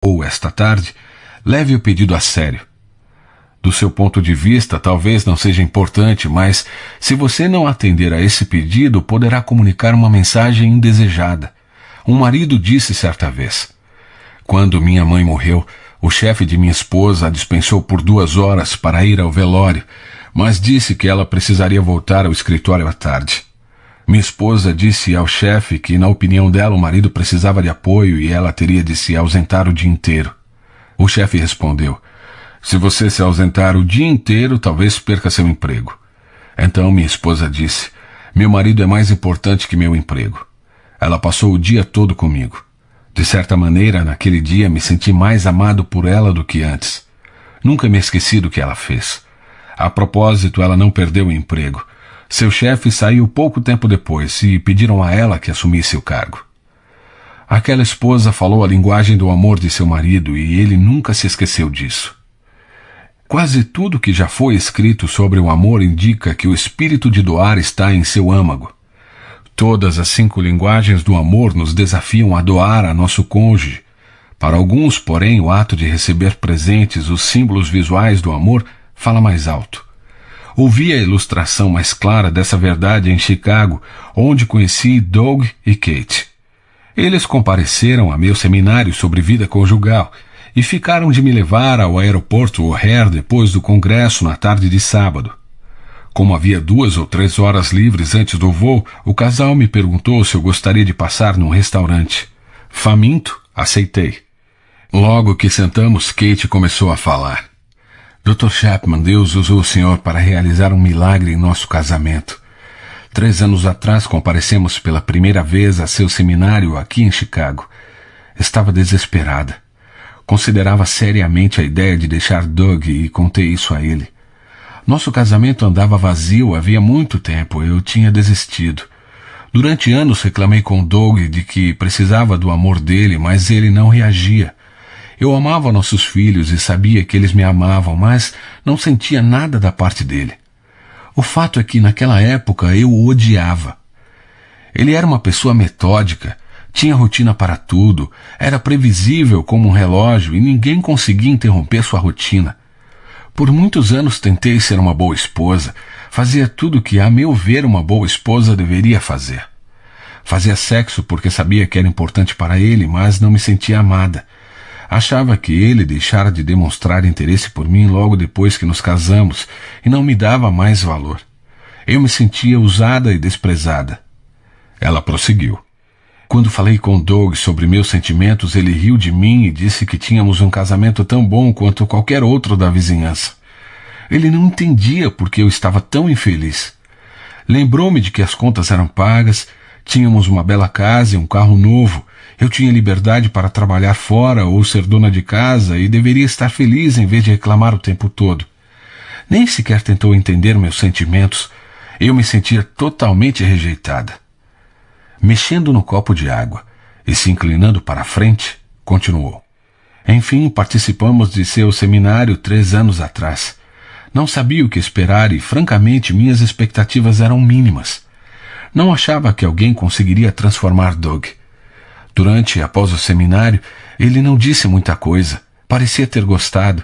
ou esta tarde, leve o pedido a sério. Do seu ponto de vista, talvez não seja importante, mas se você não atender a esse pedido, poderá comunicar uma mensagem indesejada. Um marido disse certa vez: quando minha mãe morreu, o chefe de minha esposa a dispensou por 2 horas para ir ao velório, mas disse que ela precisaria voltar ao escritório à tarde. Minha esposa disse ao chefe que, na opinião dela, o marido precisava de apoio e ela teria de se ausentar o dia inteiro. O chefe respondeu: se você se ausentar o dia inteiro, talvez perca seu emprego. Então minha esposa disse: meu marido é mais importante que meu emprego. Ela passou o dia todo comigo. De certa maneira, naquele dia me senti mais amado por ela do que antes. Nunca me esqueci do que ela fez. A propósito, ela não perdeu o emprego. Seu chefe saiu pouco tempo depois e pediram a ela que assumisse o cargo. Aquela esposa falou a linguagem do amor de seu marido e ele nunca se esqueceu disso. Quase tudo que já foi escrito sobre o amor indica que o espírito de doar está em seu âmago. Todas as 5 linguagens do amor nos desafiam a doar a nosso cônjuge. Para alguns, porém, o ato de receber presentes, os símbolos visuais do amor, fala mais alto. Ouvi a ilustração mais clara dessa verdade em Chicago, onde conheci Doug e Kate. Eles compareceram a meu seminário sobre vida conjugal e ficaram de me levar ao aeroporto O'Hare depois do congresso na tarde de sábado. Como havia 2 ou 3 horas livres antes do voo, o casal me perguntou se eu gostaria de passar num restaurante. Faminto, aceitei. Logo que sentamos, Kate começou a falar. Dr. Chapman, Deus usou o senhor para realizar um milagre em nosso casamento. 3 anos atrás comparecemos pela primeira vez a seu seminário aqui em Chicago. Estava desesperada. Considerava seriamente a ideia de deixar Doug e contei isso a ele. Nosso casamento andava vazio havia muito tempo, eu tinha desistido. Durante anos reclamei com Doug de que precisava do amor dele, mas ele não reagia. Eu amava nossos filhos e sabia que eles me amavam, mas não sentia nada da parte dele. O fato é que naquela época eu o odiava. Ele era uma pessoa metódica, tinha rotina para tudo, era previsível como um relógio e ninguém conseguia interromper sua rotina. Por muitos anos tentei ser uma boa esposa, fazia tudo o que, a meu ver, uma boa esposa deveria fazer. Fazia sexo porque sabia que era importante para ele, mas não me sentia amada. Achava que ele deixara de demonstrar interesse por mim logo depois que nos casamos e não me dava mais valor. Eu me sentia usada e desprezada. Ela prosseguiu. Quando falei com Doug sobre meus sentimentos, ele riu de mim e disse que tínhamos um casamento tão bom quanto qualquer outro da vizinhança. Ele não entendia por que eu estava tão infeliz. Lembrou-me de que as contas eram pagas, tínhamos uma bela casa e um carro novo, eu tinha liberdade para trabalhar fora ou ser dona de casa e deveria estar feliz em vez de reclamar o tempo todo. Nem sequer tentou entender meus sentimentos. Eu me sentia totalmente rejeitada. Mexendo no copo de água e se inclinando para a frente, continuou. Enfim, participamos de seu seminário 3 anos atrás. Não sabia o que esperar e, francamente, minhas expectativas eram mínimas. Não achava que alguém conseguiria transformar Doug. Durante e após o seminário, ele não disse muita coisa. Parecia ter gostado.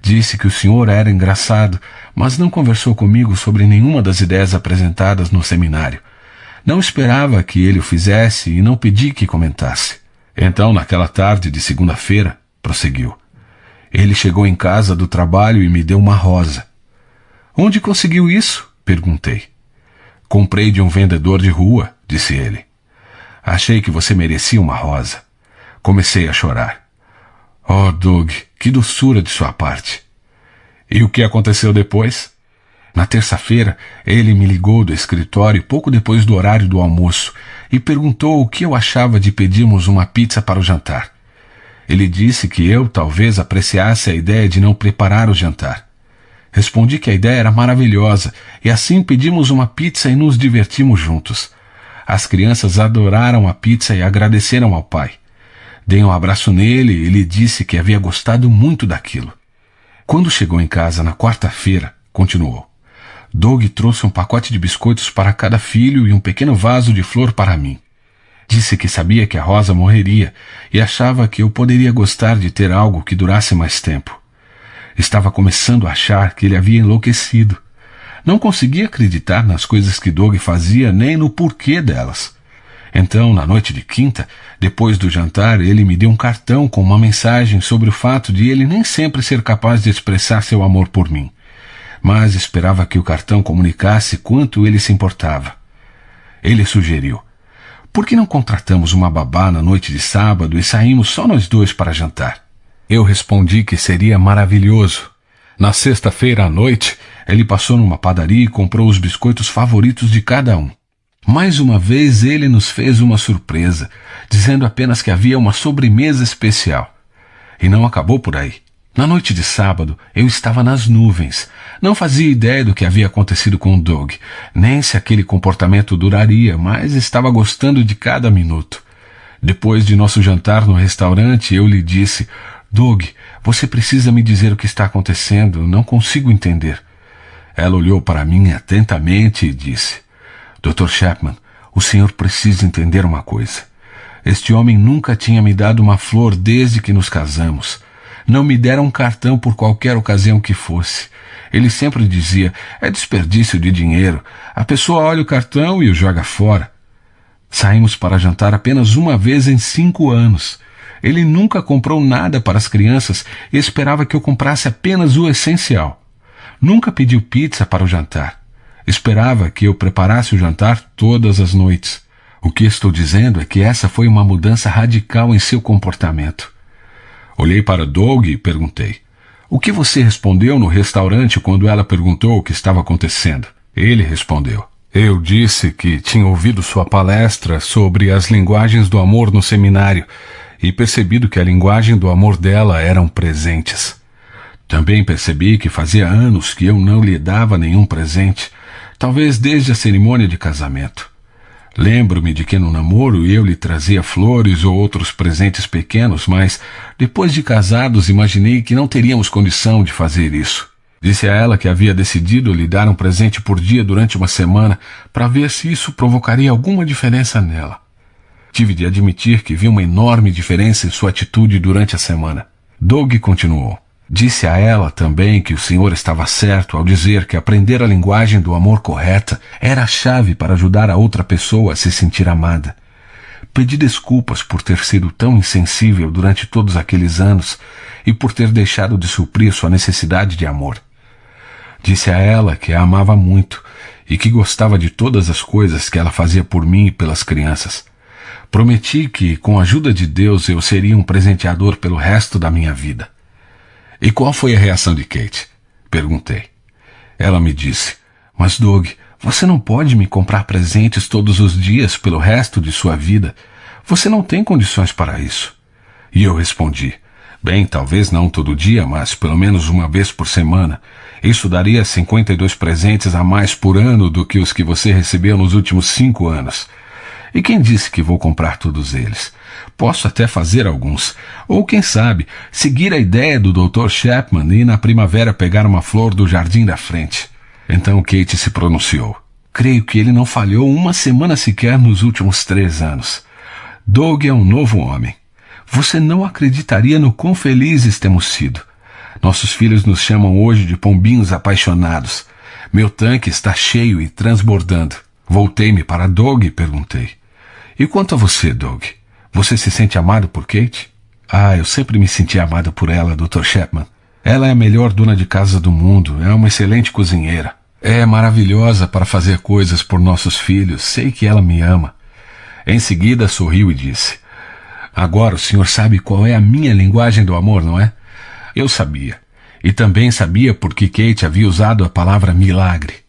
Disse que o senhor era engraçado, mas não conversou comigo sobre nenhuma das ideias apresentadas no seminário. Não esperava que ele o fizesse e não pedi que comentasse. Então, naquela tarde de segunda-feira, prosseguiu. Ele chegou em casa do trabalho e me deu uma rosa. Onde conseguiu isso? Perguntei. Comprei de um vendedor de rua, disse ele. Achei que você merecia uma rosa. Comecei a chorar. Oh, Doug, que doçura de sua parte. E o que aconteceu depois? Na terça-feira, ele me ligou do escritório pouco depois do horário do almoço e perguntou o que eu achava de pedirmos uma pizza para o jantar. Ele disse que eu talvez apreciasse a ideia de não preparar o jantar. Respondi que a ideia era maravilhosa e assim pedimos uma pizza e nos divertimos juntos. As crianças adoraram a pizza e agradeceram ao pai. Dei um abraço nele e ele disse que havia gostado muito daquilo. Quando chegou em casa na quarta-feira, continuou. Doug trouxe um pacote de biscoitos para cada filho e um pequeno vaso de flor para mim. Disse que sabia que a Rosa morreria e achava que eu poderia gostar de ter algo que durasse mais tempo. Estava começando a achar que ele havia enlouquecido. Não conseguia acreditar nas coisas que Doug fazia nem no porquê delas. Então, na noite de quinta, depois do jantar, ele me deu um cartão com uma mensagem sobre o fato de ele nem sempre ser capaz de expressar seu amor por mim. Mas esperava que o cartão comunicasse quanto ele se importava. Ele sugeriu: por que não contratamos uma babá na noite de sábado e saímos só nós dois para jantar? Eu respondi que seria maravilhoso. Na sexta-feira à noite, ele passou numa padaria e comprou os biscoitos favoritos de cada um. Mais uma vez ele nos fez uma surpresa, dizendo apenas que havia uma sobremesa especial. E não acabou por aí. Na noite de sábado, eu estava nas nuvens. Não fazia ideia do que havia acontecido com o Doug, nem se aquele comportamento duraria, mas estava gostando de cada minuto. Depois de nosso jantar no restaurante, eu lhe disse: Doug, você precisa me dizer o que está acontecendo, não consigo entender. Ela olhou para mim atentamente e disse: Dr. Chapman, o senhor precisa entender uma coisa. Este homem nunca tinha me dado uma flor desde que nos casamos. Não me dera um cartão por qualquer ocasião que fosse. Ele sempre dizia: é desperdício de dinheiro. A pessoa olha o cartão e o joga fora. Saímos para jantar apenas uma vez em 5 anos. Ele nunca comprou nada para as crianças e esperava que eu comprasse apenas o essencial. Nunca pediu pizza para o jantar. Esperava que eu preparasse o jantar todas as noites. O que estou dizendo é que essa foi uma mudança radical em seu comportamento. Olhei para Doug e perguntei: o que você respondeu no restaurante quando ela perguntou o que estava acontecendo? Ele respondeu: eu disse que tinha ouvido sua palestra sobre as linguagens do amor no seminário e percebido que a linguagem do amor dela eram presentes. Também percebi que fazia anos que eu não lhe dava nenhum presente, talvez desde a cerimônia de casamento. Lembro-me de que no namoro eu lhe trazia flores ou outros presentes pequenos, mas depois de casados imaginei que não teríamos condição de fazer isso. Disse a ela que havia decidido lhe dar um presente por dia durante uma semana para ver se isso provocaria alguma diferença nela. Tive de admitir que vi uma enorme diferença em sua atitude durante a semana. Doug continuou: disse a ela também que o senhor estava certo ao dizer que aprender a linguagem do amor correta era a chave para ajudar a outra pessoa a se sentir amada. Pedi desculpas por ter sido tão insensível durante todos aqueles anos e por ter deixado de suprir sua necessidade de amor. Disse a ela que a amava muito e que gostava de todas as coisas que ela fazia por mim e pelas crianças. Prometi que, com a ajuda de Deus, eu seria um presenteador pelo resto da minha vida. E qual foi a reação de Kate? Perguntei. Ela me disse: mas Doug, você não pode me comprar presentes todos os dias pelo resto de sua vida. Você não tem condições para isso. E eu respondi: bem, talvez não todo dia, mas pelo menos uma vez por semana. Isso daria 52 presentes a mais por ano do que os que você recebeu nos últimos 5 anos. E quem disse que vou comprar todos eles? Posso até fazer alguns. Ou, quem sabe, seguir a ideia do Dr. Chapman e na primavera pegar uma flor do jardim da frente. Então Kate se pronunciou. Creio que ele não falhou uma semana sequer nos últimos 3 anos. Doug é um novo homem. Você não acreditaria no quão felizes temos sido. Nossos filhos nos chamam hoje de pombinhos apaixonados. Meu tanque está cheio e transbordando. Voltei-me para Doug e perguntei: e quanto a você, Doug? Você se sente amado por Kate? Eu sempre me senti amado por ela, Dr. Chapman. Ela é a melhor dona de casa do mundo, é uma excelente cozinheira. É maravilhosa para fazer coisas por nossos filhos, sei que ela me ama. Em seguida sorriu e disse: agora o senhor sabe qual é a minha linguagem do amor, não é? Eu sabia. E também sabia porque Kate havia usado a palavra milagre.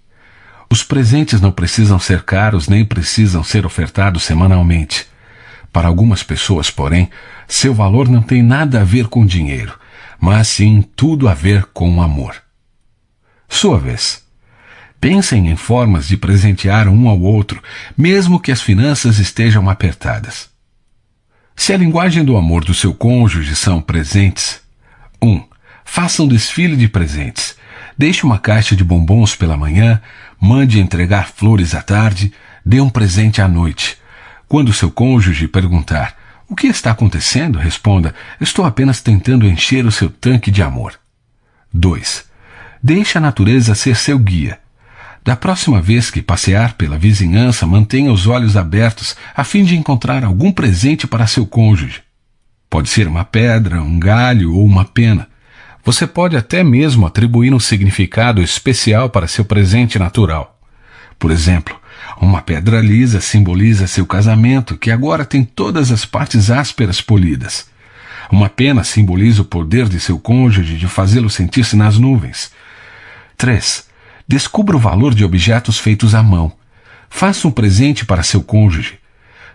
Os presentes não precisam ser caros nem precisam ser ofertados semanalmente. Para algumas pessoas, porém, seu valor não tem nada a ver com dinheiro, mas sim tudo a ver com amor. Sua vez. Pensem em formas de presentear um ao outro, mesmo que as finanças estejam apertadas. Se a linguagem do amor do seu cônjuge são presentes: 1. Faça um desfile de presentes. Deixe uma caixa de bombons pela manhã, mande entregar flores à tarde, dê um presente à noite. Quando seu cônjuge perguntar: "O que está acontecendo?", responda: "Estou apenas tentando encher o seu tanque de amor." 2. Deixe a natureza ser seu guia. Da próxima vez que passear pela vizinhança, mantenha os olhos abertos a fim de encontrar algum presente para seu cônjuge. Pode ser uma pedra, um galho ou uma pena. Você pode até mesmo atribuir um significado especial para seu presente natural. Por exemplo, uma pedra lisa simboliza seu casamento, que agora tem todas as partes ásperas polidas. Uma pena simboliza o poder de seu cônjuge de fazê-lo sentir-se nas nuvens. 3. Descubra o valor de objetos feitos à mão. Faça um presente para seu cônjuge.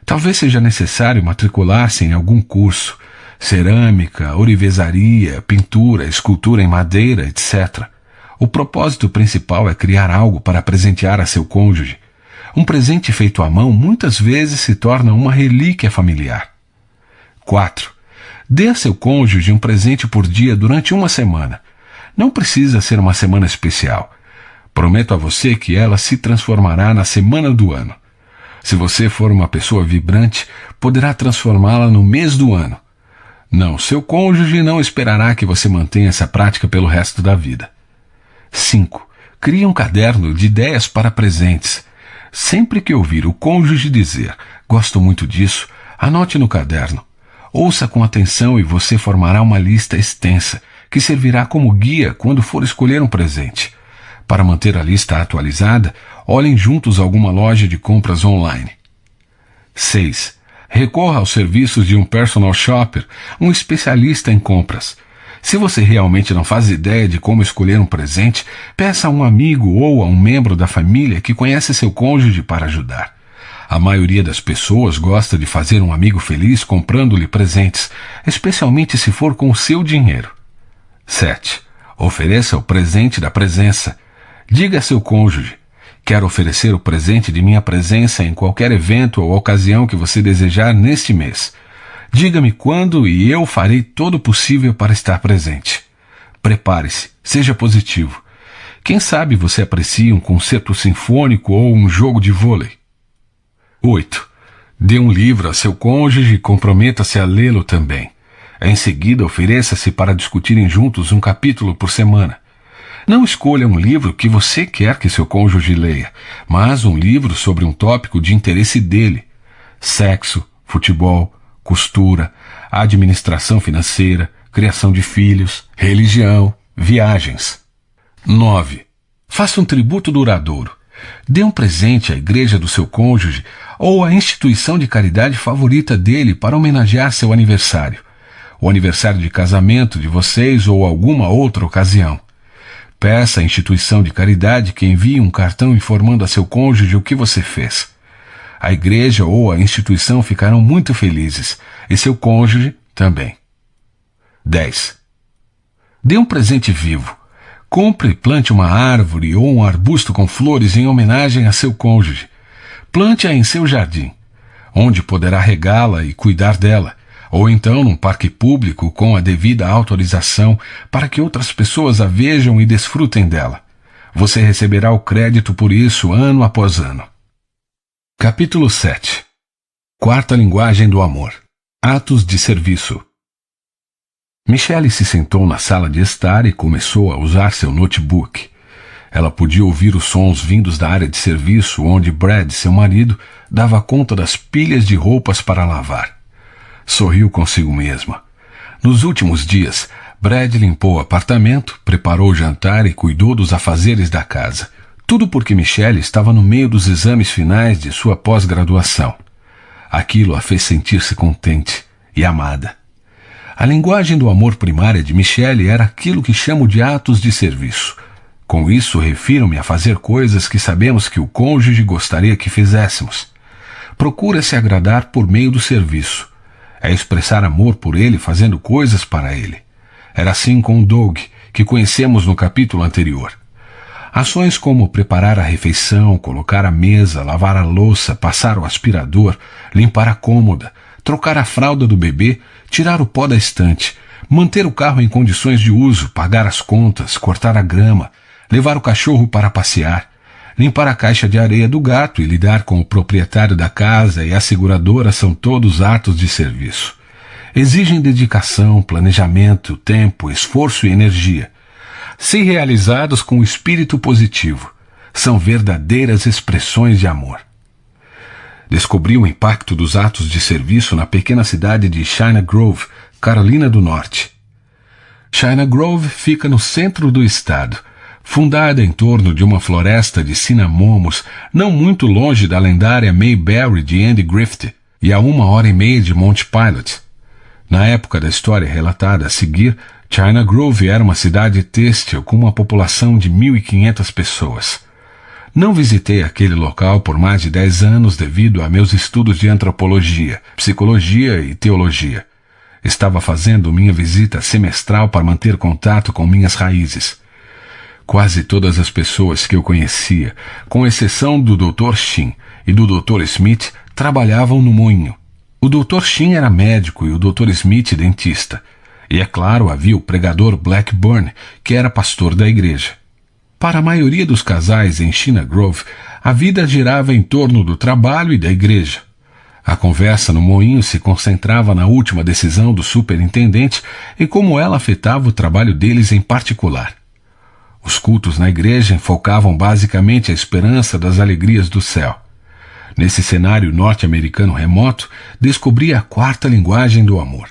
Talvez seja necessário matricular-se em algum curso: cerâmica, ourivesaria, pintura, escultura em madeira, etc. O propósito principal é criar algo para presentear a seu cônjuge. Um presente feito à mão muitas vezes se torna uma relíquia familiar. 4. Dê a seu cônjuge um presente por dia durante uma semana. Não precisa ser uma semana especial. Prometo a você que ela se transformará na semana do ano. Se você for uma pessoa vibrante, poderá transformá-la no mês do ano. Não, seu cônjuge não esperará que você mantenha essa prática pelo resto da vida. 5. Crie um caderno de ideias para presentes. Sempre que ouvir o cônjuge dizer: "Gosto muito disso", anote no caderno. Ouça com atenção e você formará uma lista extensa, que servirá como guia quando for escolher um presente. Para manter a lista atualizada, olhem juntos alguma loja de compras online. 6. Recorra aos serviços de um personal shopper, um especialista em compras. Se você realmente não faz ideia de como escolher um presente, peça a um amigo ou a um membro da família que conhece seu cônjuge para ajudar. A maioria das pessoas gosta de fazer um amigo feliz comprando-lhe presentes, especialmente se for com o seu dinheiro. 7. Ofereça o presente da presença. Diga a seu cônjuge: "Quero oferecer o presente de minha presença em qualquer evento ou ocasião que você desejar neste mês. Diga-me quando e eu farei todo o possível para estar presente." Prepare-se, seja positivo. Quem sabe você aprecia um concerto sinfônico ou um jogo de vôlei. 8. Dê um livro a seu cônjuge e comprometa-se a lê-lo também. Em seguida, ofereça-se para discutirem juntos um capítulo por semana. Não escolha um livro que você quer que seu cônjuge leia, mas um livro sobre um tópico de interesse dele: sexo, futebol, costura, administração financeira, criação de filhos, religião, viagens. 9. Faça um tributo duradouro. Dê um presente à igreja do seu cônjuge ou à instituição de caridade favorita dele para homenagear seu aniversário, o aniversário de casamento de vocês ou alguma outra ocasião. Peça à instituição de caridade que envie um cartão informando a seu cônjuge o que você fez. A igreja ou a instituição ficarão muito felizes, e seu cônjuge também. 10. Dê um presente vivo. Compre e plante uma árvore ou um arbusto com flores em homenagem a seu cônjuge. Plante-a em seu jardim, onde poderá regá-la e cuidar dela, ou então num parque público com a devida autorização para que outras pessoas a vejam e desfrutem dela. Você receberá o crédito por isso ano após ano. Capítulo 7. Quarta linguagem do amor: atos de serviço. Michelle se sentou na sala de estar e começou a usar seu notebook. Ela podia ouvir os sons vindos da área de serviço, onde Brad, seu marido, dava conta das pilhas de roupas para lavar. Sorriu consigo mesma. Nos últimos dias, Brad limpou o apartamento, preparou o jantar e cuidou dos afazeres da casa. Tudo porque Michelle estava no meio dos exames finais de sua pós-graduação. Aquilo a fez sentir-se contente e amada. A linguagem do amor primária de Michelle era aquilo que chamo de atos de serviço. Com isso, refiro-me a fazer coisas que sabemos que o cônjuge gostaria que fizéssemos. Procura-se agradar por meio do serviço. É expressar amor por ele fazendo coisas para ele. Era assim com Doug, que conhecemos no capítulo anterior. Ações como preparar a refeição, colocar a mesa, lavar a louça, passar o aspirador, limpar a cômoda, trocar a fralda do bebê, tirar o pó da estante, manter o carro em condições de uso, pagar as contas, cortar a grama, levar o cachorro para passear, Limpar a caixa de areia do gato e lidar com o proprietário da casa e a seguradora são todos atos de serviço. Exigem dedicação, planejamento, tempo, esforço e energia. Se realizados com espírito positivo, são verdadeiras expressões de amor. Descobri o impacto dos atos de serviço na pequena cidade de China Grove, Carolina do Norte. China Grove fica no centro do estado, fundada em torno de uma floresta de cinnamomos não muito longe da lendária Mayberry de Andy Griffith e a 1h30 de Mount Pilot. Na época da história relatada a seguir, China Grove era uma cidade têxtil com uma população de 1.500 pessoas. Não visitei aquele local por mais de 10 anos devido a meus estudos de antropologia, psicologia e teologia. Estava fazendo minha visita semestral para manter contato com minhas raízes. Quase todas as pessoas que eu conhecia, com exceção do Dr. Shin e do Dr. Smith, trabalhavam no moinho. O Dr. Shin era médico e o Dr. Smith dentista. E, é claro, havia o pregador Blackburn, que era pastor da igreja. Para a maioria dos casais em China Grove, a vida girava em torno do trabalho e da igreja. A conversa no moinho se concentrava na última decisão do superintendente e como ela afetava o trabalho deles em particular. Os cultos na igreja enfocavam basicamente a esperança das alegrias do céu. Nesse cenário norte-americano remoto, descobri a quarta linguagem do amor.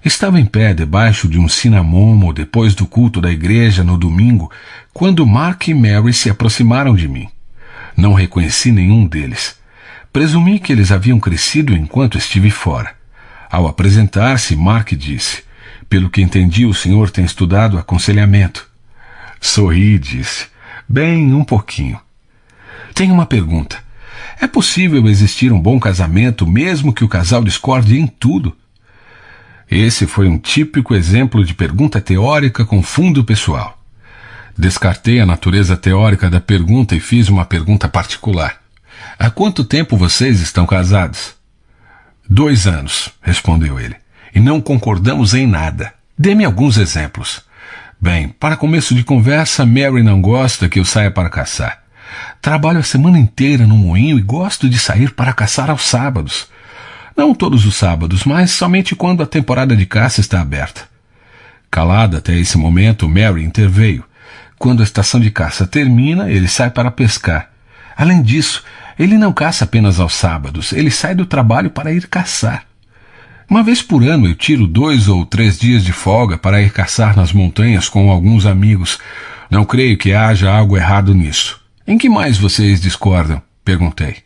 Estava em pé debaixo de um cinnamomo depois do culto da igreja no domingo, quando Mark e Mary se aproximaram de mim. Não reconheci nenhum deles. Presumi que eles haviam crescido enquanto estive fora. Ao apresentar-se, Mark disse: "Pelo que entendi, o senhor tem estudado aconselhamento." Sorri e disse: "Bem, um pouquinho." "Tenho uma pergunta. É possível existir um bom casamento mesmo que o casal discorde em tudo?" Esse foi um típico exemplo de pergunta teórica com fundo pessoal. Descartei a natureza teórica da pergunta e fiz uma pergunta particular. "Há quanto tempo vocês estão casados?" 2 anos, respondeu ele, "e não concordamos em nada. Dê-me alguns exemplos." "Bem, para começo de conversa, Mary não gosta que eu saia para caçar. Trabalho a semana inteira no moinho e gosto de sair para caçar aos sábados. Não todos os sábados, mas somente quando a temporada de caça está aberta." Calada até esse momento, Mary interveio. "Quando a estação de caça termina, ele sai para pescar. Além disso, ele não caça apenas aos sábados, ele sai do trabalho para ir caçar. Uma vez por ano eu tiro 2 ou 3 dias de folga para ir caçar nas montanhas com alguns amigos. Não creio que haja algo errado nisso." "Em que mais vocês discordam?" perguntei.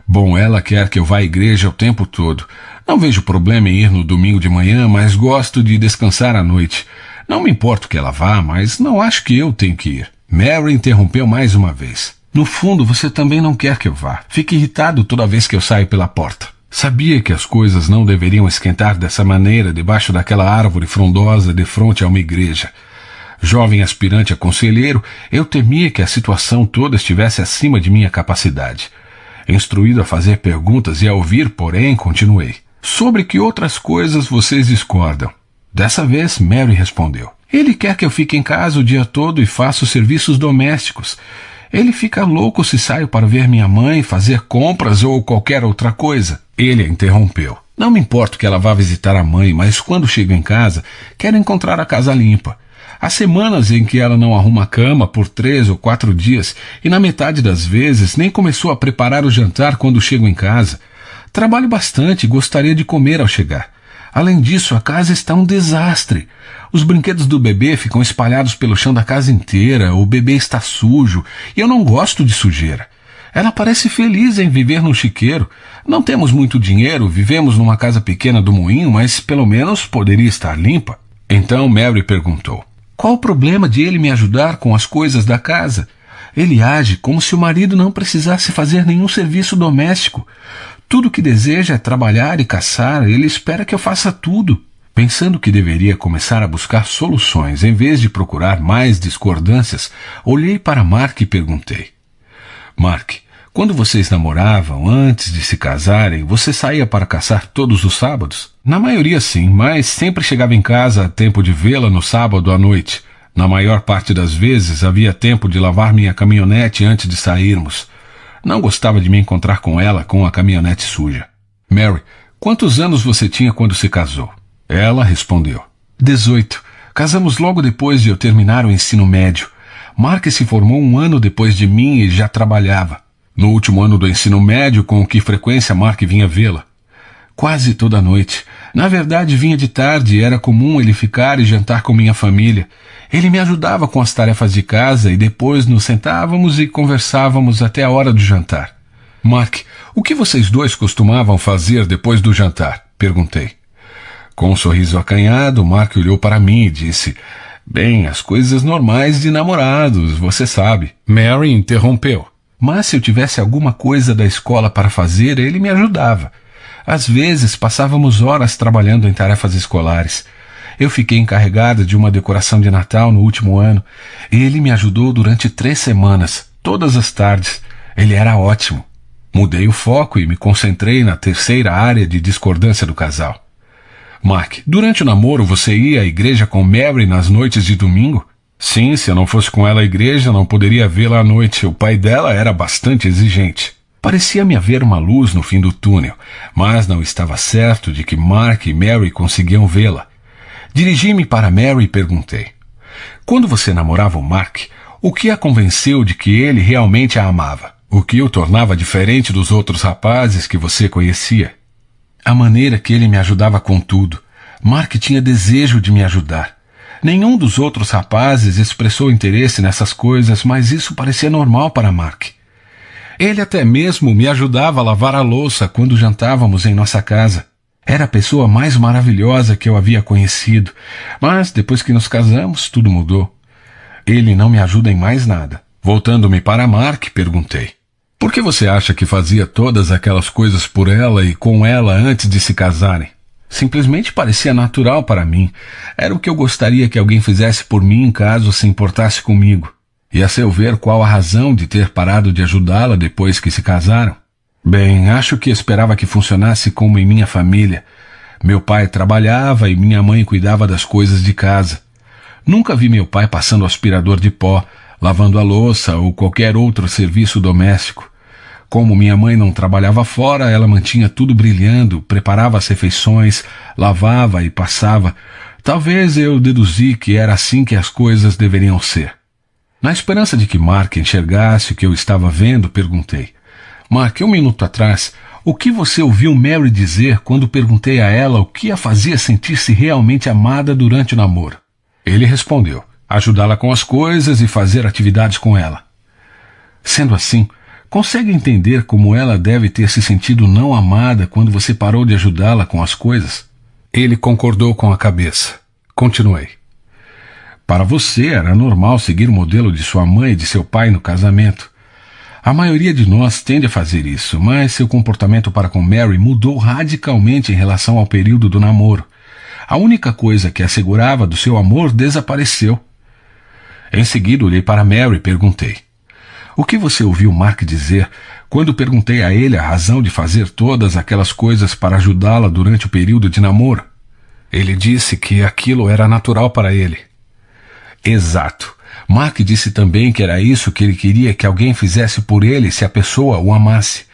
"Bom, ela quer que eu vá à igreja o tempo todo. Não vejo problema em ir no domingo de manhã, mas gosto de descansar à noite. Não me importo que ela vá, mas não acho que eu tenho que ir." Mary interrompeu mais uma vez. "No fundo, você também não quer que eu vá. Fica irritado toda vez que eu saio pela porta." Sabia que as coisas não deveriam esquentar dessa maneira debaixo daquela árvore frondosa de frente a uma igreja. Jovem aspirante a conselheiro, eu temia que a situação toda estivesse acima de minha capacidade. Instruído a fazer perguntas e a ouvir, porém, continuei. "Sobre que outras coisas vocês discordam?" Dessa vez, Mary respondeu. "Ele quer que eu fique em casa o dia todo e faça os serviços domésticos. Ele fica louco se saio para ver minha mãe, fazer compras ou qualquer outra coisa." Ele a interrompeu. "Não me importo que ela vá visitar a mãe, mas quando chego em casa, quero encontrar a casa limpa. Há semanas em que ela não arruma a cama por 3 ou 4 dias e na metade das vezes nem começou a preparar o jantar quando chego em casa. Trabalho bastante e gostaria de comer ao chegar. Além disso, a casa está um desastre. Os brinquedos do bebê ficam espalhados pelo chão da casa inteira, o bebê está sujo e eu não gosto de sujeira. Ela parece feliz em viver no chiqueiro. Não temos muito dinheiro, vivemos numa casa pequena do moinho, mas pelo menos poderia estar limpa." Então Mary perguntou: "Qual o problema de ele me ajudar com as coisas da casa? Ele age como se o marido não precisasse fazer nenhum serviço doméstico. Tudo o que deseja é trabalhar e caçar, ele espera que eu faça tudo." Pensando que deveria começar a buscar soluções em vez de procurar mais discordâncias, olhei para Mark e perguntei: "Mark, quando vocês namoravam, antes de se casarem, você saía para caçar todos os sábados?" "Na maioria sim, mas sempre chegava em casa a tempo de vê-la no sábado à noite. Na maior parte das vezes havia tempo de lavar minha caminhonete antes de sairmos. Não gostava de me encontrar com ela com a caminhonete suja. Mary, quantos anos você tinha quando se casou? Ela respondeu. 18. Casamos logo depois de eu terminar o ensino médio. Mark se formou um ano depois de mim e já trabalhava. No último ano do ensino médio, com que frequência Mark vinha vê-la? Quase toda noite. Na verdade, vinha de tarde e era comum ele ficar e jantar com minha família. Ele me ajudava com as tarefas de casa e depois nos sentávamos e conversávamos até a hora do jantar. Mark, o que vocês dois costumavam fazer depois do jantar? Perguntei. Com um sorriso acanhado, Mark olhou para mim e disse, bem, as coisas normais de namorados, você sabe. Mary interrompeu. Mas se eu tivesse alguma coisa da escola para fazer, ele me ajudava. Às vezes, passávamos horas trabalhando em tarefas escolares. Eu fiquei encarregada de uma decoração de Natal no último ano, e ele me ajudou durante 3 semanas, todas as tardes. Ele era ótimo. Mudei o foco e me concentrei na terceira área de discordância do casal. Mark, durante o namoro você ia à igreja com Mary nas noites de domingo? Sim, se eu não fosse com ela à igreja, não poderia vê-la à noite. O pai dela era bastante exigente. Parecia-me haver uma luz no fim do túnel, mas não estava certo de que Mark e Mary conseguiam vê-la. Dirigi-me para Mary e perguntei. Quando você namorava o Mark, o que a convenceu de que ele realmente a amava? O que o tornava diferente dos outros rapazes que você conhecia? A maneira que ele me ajudava com tudo. Mark tinha desejo de me ajudar. Nenhum dos outros rapazes expressou interesse nessas coisas, mas isso parecia normal para Mark. Ele até mesmo me ajudava a lavar a louça quando jantávamos em nossa casa. Era a pessoa mais maravilhosa que eu havia conhecido, mas depois que nos casamos, tudo mudou. Ele não me ajuda em mais nada. Voltando-me para Mark, perguntei. Por que você acha que fazia todas aquelas coisas por ela e com ela antes de se casarem? Simplesmente parecia natural para mim. Era o que eu gostaria que alguém fizesse por mim caso se importasse comigo. E a seu ver, qual a razão de ter parado de ajudá-la depois que se casaram? Bem, acho que esperava que funcionasse como em minha família. Meu pai trabalhava e minha mãe cuidava das coisas de casa. Nunca vi meu pai passando aspirador de pó, lavando a louça ou qualquer outro serviço doméstico. Como minha mãe não trabalhava fora, ela mantinha tudo brilhando, preparava as refeições, lavava e passava. Talvez eu deduzi que era assim que as coisas deveriam ser. Na esperança de que Mark enxergasse o que eu estava vendo, perguntei. Mark, 1 minuto atrás, o que você ouviu Mary dizer quando perguntei a ela o que a fazia sentir-se realmente amada durante o namoro? Ele respondeu, ajudá-la com as coisas e fazer atividades com ela. Sendo assim, consegue entender como ela deve ter se sentido não amada quando você parou de ajudá-la com as coisas? Ele concordou com a cabeça. Continuei. Para você era normal seguir o modelo de sua mãe e de seu pai no casamento. A maioria de nós tende a fazer isso, mas seu comportamento para com Mary mudou radicalmente em relação ao período do namoro. A única coisa que assegurava do seu amor desapareceu. Em seguida olhei para Mary e perguntei. O que você ouviu Mark dizer quando perguntei a ele a razão de fazer todas aquelas coisas para ajudá-la durante o período de namoro? Ele disse que aquilo era natural para ele. Exato. Mark disse também que era isso que ele queria que alguém fizesse por ele se a pessoa o amasse.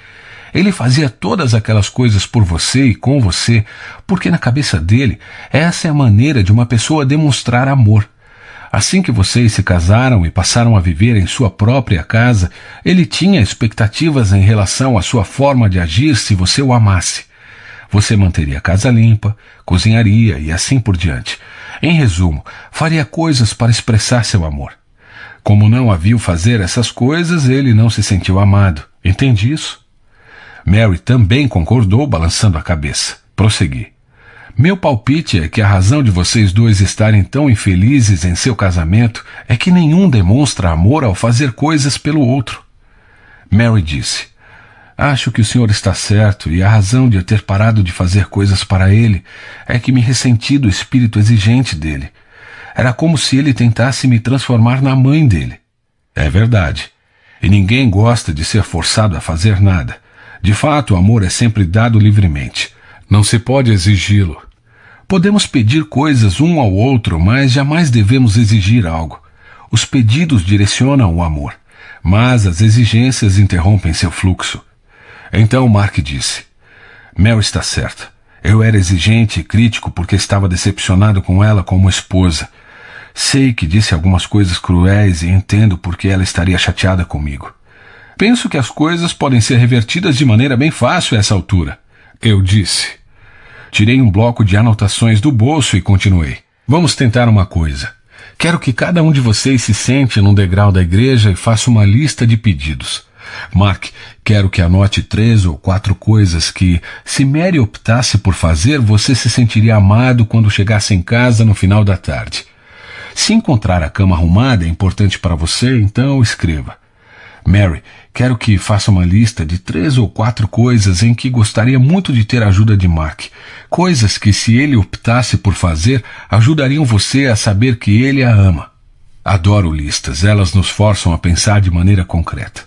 Ele fazia todas aquelas coisas por você e com você, porque na cabeça dele, essa é a maneira de uma pessoa demonstrar amor. Assim que vocês se casaram e passaram a viver em sua própria casa, ele tinha expectativas em relação à sua forma de agir se você o amasse. Você manteria a casa limpa, cozinharia e assim por diante. Em resumo, faria coisas para expressar seu amor. Como não a viu fazer essas coisas, ele não se sentiu amado. Entende isso? Mary também concordou, balançando a cabeça. Prossegui. Meu palpite é que a razão de vocês dois estarem tão infelizes em seu casamento é que nenhum demonstra amor ao fazer coisas pelo outro. Mary disse. Acho que o senhor está certo, e a razão de eu ter parado de fazer coisas para ele é que me ressenti do espírito exigente dele. Era como se ele tentasse me transformar na mãe dele. É verdade. E ninguém gosta de ser forçado a fazer nada. De fato, o amor é sempre dado livremente. Não se pode exigi-lo. Podemos pedir coisas um ao outro, mas jamais devemos exigir algo. Os pedidos direcionam o amor, mas as exigências interrompem seu fluxo. Então Mark disse: Mel está certa. Eu era exigente e crítico porque estava decepcionado com ela como esposa. Sei que disse algumas coisas cruéis e entendo por que ela estaria chateada comigo. Penso que as coisas podem ser revertidas de maneira bem fácil a essa altura. Eu disse. Tirei um bloco de anotações do bolso e continuei. Vamos tentar uma coisa. Quero que cada um de vocês se sente num degrau da igreja e faça uma lista de pedidos. Mark, quero que anote 3 ou 4 coisas que, se Mary optasse por fazer, você se sentiria amado quando chegasse em casa no final da tarde. Se encontrar a cama arrumada é importante para você, então escreva. Mary, quero que faça uma lista de 3 ou 4 coisas em que gostaria muito de ter a ajuda de Mark. Coisas que, se ele optasse por fazer, ajudariam você a saber que ele a ama. Adoro listas, elas nos forçam a pensar de maneira concreta.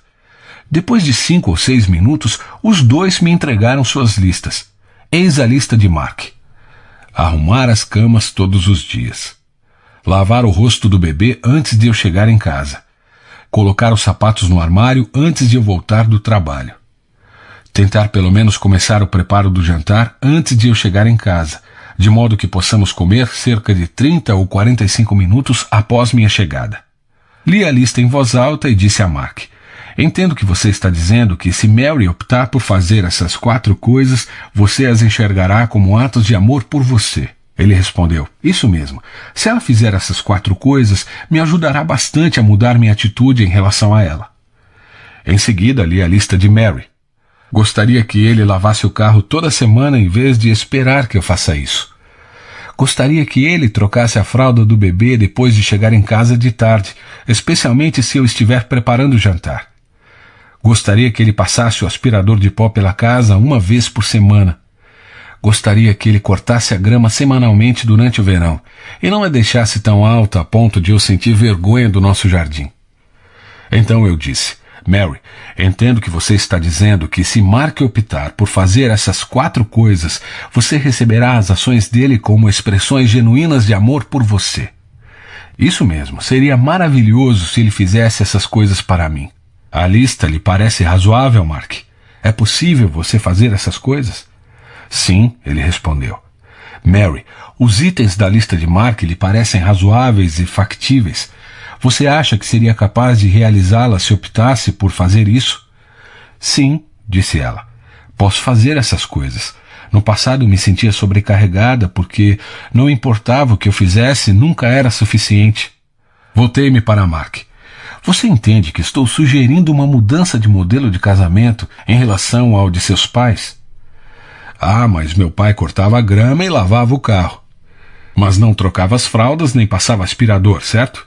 Depois de 5 ou 6 minutos, os dois me entregaram suas listas. Eis a lista de Mark. Arrumar as camas todos os dias. Lavar o rosto do bebê antes de eu chegar em casa. Colocar os sapatos no armário antes de eu voltar do trabalho. Tentar pelo menos começar o preparo do jantar antes de eu chegar em casa, de modo que possamos comer cerca de 30 ou 45 minutos após minha chegada. Li a lista em voz alta e disse a Mark: Entendo que você está dizendo que se Mary optar por fazer essas 4 coisas, você as enxergará como atos de amor por você. Ele respondeu: Isso mesmo. Se ela fizer essas 4 coisas, me ajudará bastante a mudar minha atitude em relação a ela. Em seguida, li a lista de Mary. Gostaria que ele lavasse o carro toda semana em vez de esperar que eu faça isso. Gostaria que ele trocasse a fralda do bebê depois de chegar em casa de tarde, especialmente se eu estiver preparando o jantar. Gostaria que ele passasse o aspirador de pó pela casa uma vez por semana. Gostaria que ele cortasse a grama semanalmente durante o verão e não a deixasse tão alta a ponto de eu sentir vergonha do nosso jardim. Então eu disse: Mary, entendo que você está dizendo que se Mark optar por fazer essas 4 coisas, você receberá as ações dele como expressões genuínas de amor por você. Isso mesmo, seria maravilhoso se ele fizesse essas coisas para mim. A lista lhe parece razoável, Mark? É possível você fazer essas coisas? Sim, ele respondeu. Mary, os itens da lista de Mark lhe parecem razoáveis e factíveis. Você acha que seria capaz de realizá-la se optasse por fazer isso? Sim, disse ela. Posso fazer essas coisas. No passado me sentia sobrecarregada porque não importava o que eu fizesse, nunca era suficiente. Voltei-me para Mark. Você entende que estou sugerindo uma mudança de modelo de casamento em relação ao de seus pais? Ah, mas meu pai cortava a grama e lavava o carro. Mas não trocava as fraldas nem passava aspirador, certo?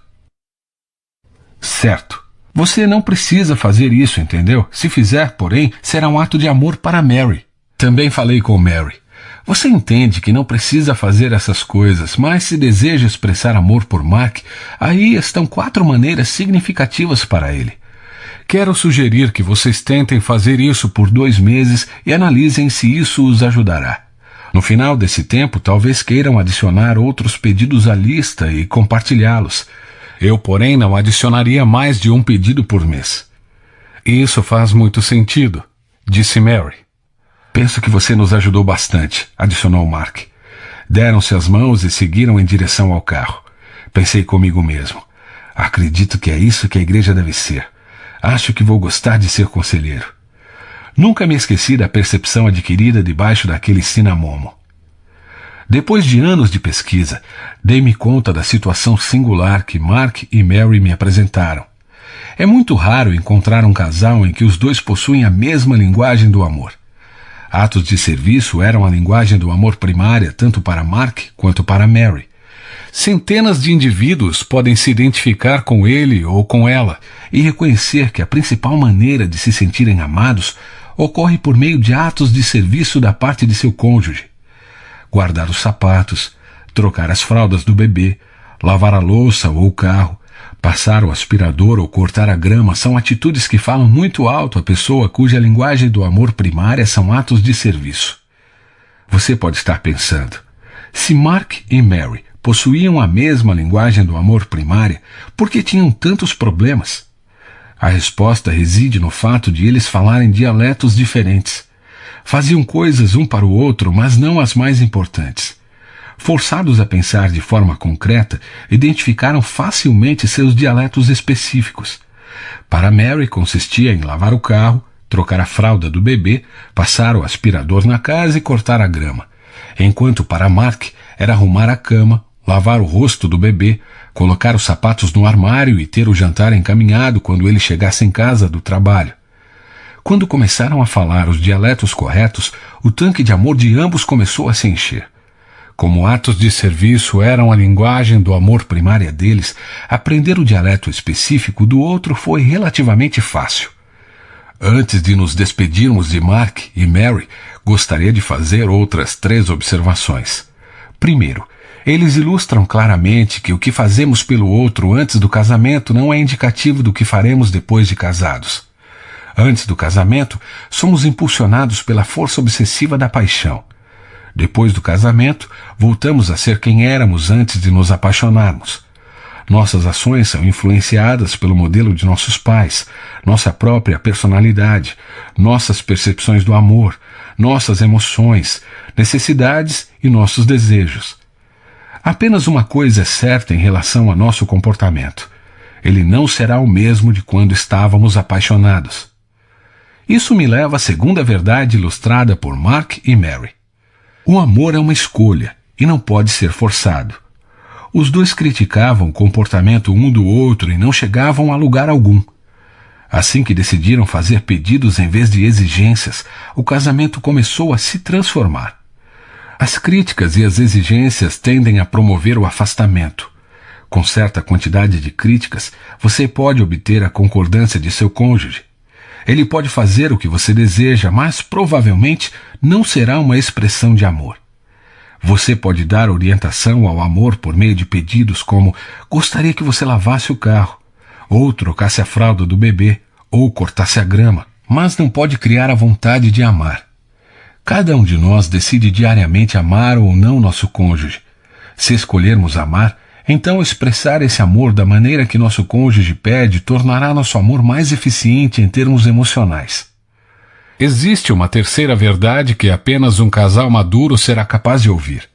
Certo. Você não precisa fazer isso, entendeu? Se fizer, porém, será um ato de amor para Mary. Também falei com Mary. Você entende que não precisa fazer essas coisas, mas se deseja expressar amor por Mark, aí estão 4 maneiras significativas para ele. Quero sugerir que vocês tentem fazer isso por 2 meses e analisem se isso os ajudará. No final desse tempo, talvez queiram adicionar outros pedidos à lista e compartilhá-los. Eu, porém, não adicionaria mais de um pedido por mês. Isso faz muito sentido, disse Mary. Penso que você nos ajudou bastante, adicionou Mark. Deram-se as mãos e seguiram em direção ao carro. Pensei comigo mesmo. Acredito que é isso que a igreja deve ser. Acho que vou gostar de ser conselheiro. Nunca me esqueci da percepção adquirida debaixo daquele cinamomo. Depois de anos de pesquisa, dei-me conta da situação singular que Mark e Mary me apresentaram. É muito raro encontrar um casal em que os dois possuem a mesma linguagem do amor. Atos de serviço eram a linguagem do amor primária tanto para Mark quanto para Mary. Centenas de indivíduos podem se identificar com ele ou com ela e reconhecer que a principal maneira de se sentirem amados ocorre por meio de atos de serviço da parte de seu cônjuge. Guardar os sapatos, trocar as fraldas do bebê, lavar a louça ou o carro, passar o aspirador ou cortar a grama são atitudes que falam muito alto à pessoa cuja linguagem do amor primária são atos de serviço. Você pode estar pensando: Se Mark e Mary possuíam a mesma linguagem do amor primária, por que tinham tantos problemas? A resposta reside no fato de eles falarem dialetos diferentes. Faziam coisas um para o outro, mas não as mais importantes. Forçados a pensar de forma concreta, identificaram facilmente seus dialetos específicos. Para Mary consistia em lavar o carro, trocar a fralda do bebê, passar o aspirador na casa e cortar a grama. Enquanto para Mark era arrumar a cama, lavar o rosto do bebê, colocar os sapatos no armário e ter o jantar encaminhado quando ele chegasse em casa do trabalho. Quando começaram a falar os dialetos corretos, o tanque de amor de ambos começou a se encher. Como atos de serviço eram a linguagem do amor primária deles, aprender o dialeto específico do outro foi relativamente fácil. Antes de nos despedirmos de Mark e Mary, gostaria de fazer outras 3 observações. Primeiro, eles ilustram claramente que o que fazemos pelo outro antes do casamento não é indicativo do que faremos depois de casados. Antes do casamento, somos impulsionados pela força obsessiva da paixão. Depois do casamento, voltamos a ser quem éramos antes de nos apaixonarmos. Nossas ações são influenciadas pelo modelo de nossos pais, nossa própria personalidade, nossas percepções do amor, nossas emoções, necessidades e nossos desejos. Apenas uma coisa é certa em relação a nosso comportamento: ele não será o mesmo de quando estávamos apaixonados. Isso me leva à segunda verdade ilustrada por Mark e Mary. O amor é uma escolha e não pode ser forçado. Os dois criticavam o comportamento um do outro e não chegavam a lugar algum. Assim que decidiram fazer pedidos em vez de exigências, o casamento começou a se transformar. As críticas e as exigências tendem a promover o afastamento. Com certa quantidade de críticas, você pode obter a concordância de seu cônjuge. Ele pode fazer o que você deseja, mas provavelmente não será uma expressão de amor. Você pode dar orientação ao amor por meio de pedidos como: gostaria que você lavasse o carro, ou trocasse a fralda do bebê, ou cortasse a grama, mas não pode criar a vontade de amar. Cada um de nós decide diariamente amar ou não nosso cônjuge. Se escolhermos amar, então expressar esse amor da maneira que nosso cônjuge pede tornará nosso amor mais eficiente em termos emocionais. Existe uma terceira verdade que apenas um casal maduro será capaz de ouvir.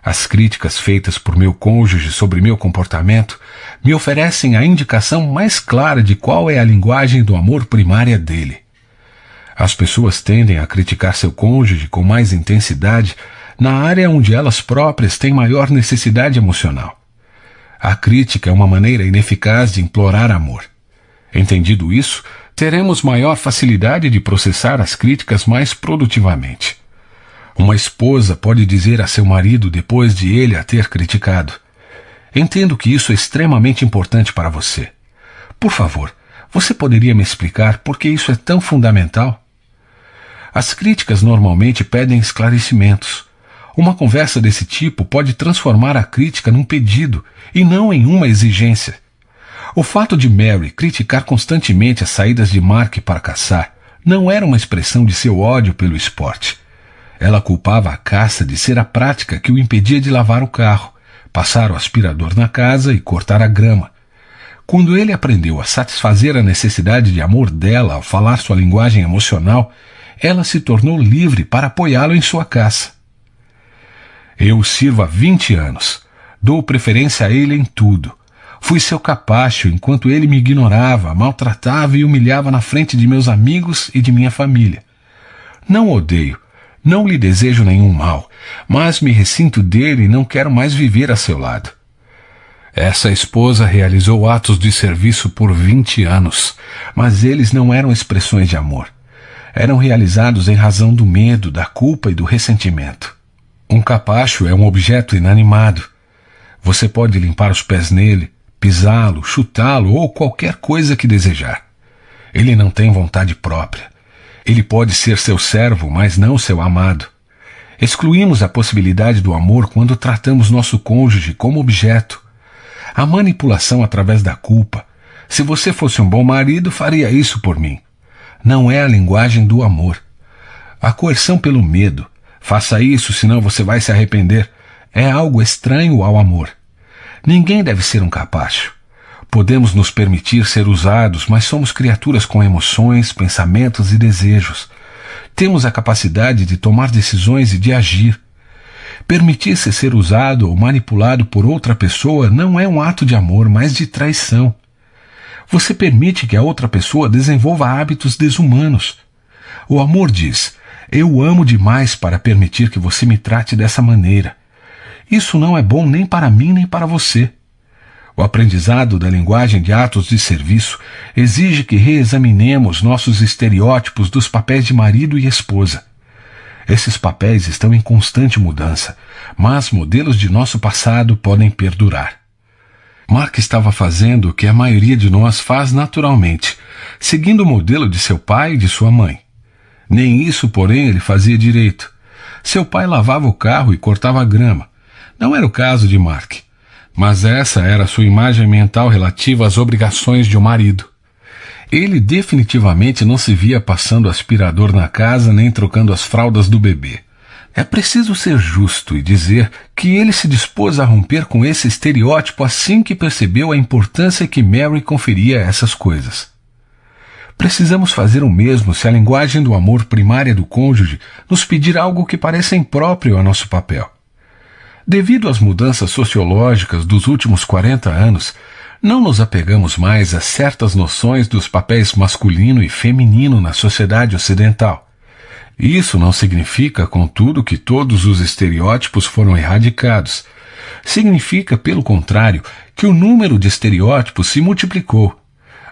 As críticas feitas por meu cônjuge sobre meu comportamento me oferecem a indicação mais clara de qual é a linguagem do amor primária dele. As pessoas tendem a criticar seu cônjuge com mais intensidade na área onde elas próprias têm maior necessidade emocional. A crítica é uma maneira ineficaz de implorar amor. Entendido isso, teremos maior facilidade de processar as críticas mais produtivamente. Uma esposa pode dizer a seu marido depois de ele a ter criticado: entendo que isso é extremamente importante para você. Por favor, você poderia me explicar por que isso é tão fundamental? As críticas normalmente pedem esclarecimentos. Uma conversa desse tipo pode transformar a crítica num pedido e não em uma exigência. O fato de Mary criticar constantemente as saídas de Mark para caçar não era uma expressão de seu ódio pelo esporte. Ela culpava a caça de ser a prática que o impedia de lavar o carro, passar o aspirador na casa e cortar a grama. Quando ele aprendeu a satisfazer a necessidade de amor dela ao falar sua linguagem emocional, ela se tornou livre para apoiá-lo em sua caça. Eu o sirvo há 20 anos. Dou preferência a ele em tudo. Fui seu capacho enquanto ele me ignorava, maltratava e humilhava na frente de meus amigos e de minha família. Não o odeio, não lhe desejo nenhum mal, mas me ressinto dele e não quero mais viver a seu lado. Essa esposa realizou atos de serviço por 20 anos, mas eles não eram expressões de amor. Eram realizados em razão do medo, da culpa e do ressentimento. Um capacho é um objeto inanimado. Você pode limpar os pés nele, pisá-lo, chutá-lo ou qualquer coisa que desejar. Ele não tem vontade própria. Ele pode ser seu servo, mas não seu amado. Excluímos a possibilidade do amor quando tratamos nosso cônjuge como objeto. A manipulação através da culpa. Se você fosse um bom marido, faria isso por mim. Não é a linguagem do amor. A coerção pelo medo. Faça isso, senão você vai se arrepender. é algo estranho ao amor. Ninguém deve ser um capacho. Podemos nos permitir ser usados, mas somos criaturas com emoções, pensamentos e desejos. Temos a capacidade de tomar decisões e de agir. Permitir-se ser usado ou manipulado por outra pessoa não é um ato de amor, mas de traição. Você permite que a outra pessoa desenvolva hábitos desumanos. O amor diz: eu amo demais para permitir que você me trate dessa maneira. Isso não é bom nem para mim nem para você. O aprendizado da linguagem de atos de serviço exige que reexaminemos nossos estereótipos dos papéis de marido e esposa. Esses papéis estão em constante mudança, mas modelos de nosso passado podem perdurar. Mark estava fazendo o que a maioria de nós faz naturalmente, seguindo o modelo de seu pai e de sua mãe. Nem isso, porém, ele fazia direito. Seu pai lavava o carro e cortava a grama. Não era o caso de Mark. Mas essa era sua imagem mental relativa às obrigações de um marido. Ele definitivamente não se via passando aspirador na casa nem trocando as fraldas do bebê. É preciso ser justo e dizer que ele se dispôs a romper com esse estereótipo assim que percebeu a importância que Mary conferia a essas coisas. Precisamos fazer o mesmo se a linguagem do amor primária do cônjuge nos pedir algo que pareça impróprio a nosso papel. Devido às mudanças sociológicas dos últimos 40 anos, não nos apegamos mais a certas noções dos papéis masculino e feminino na sociedade ocidental. Isso não significa, contudo, que todos os estereótipos foram erradicados. Significa, pelo contrário, que o número de estereótipos se multiplicou.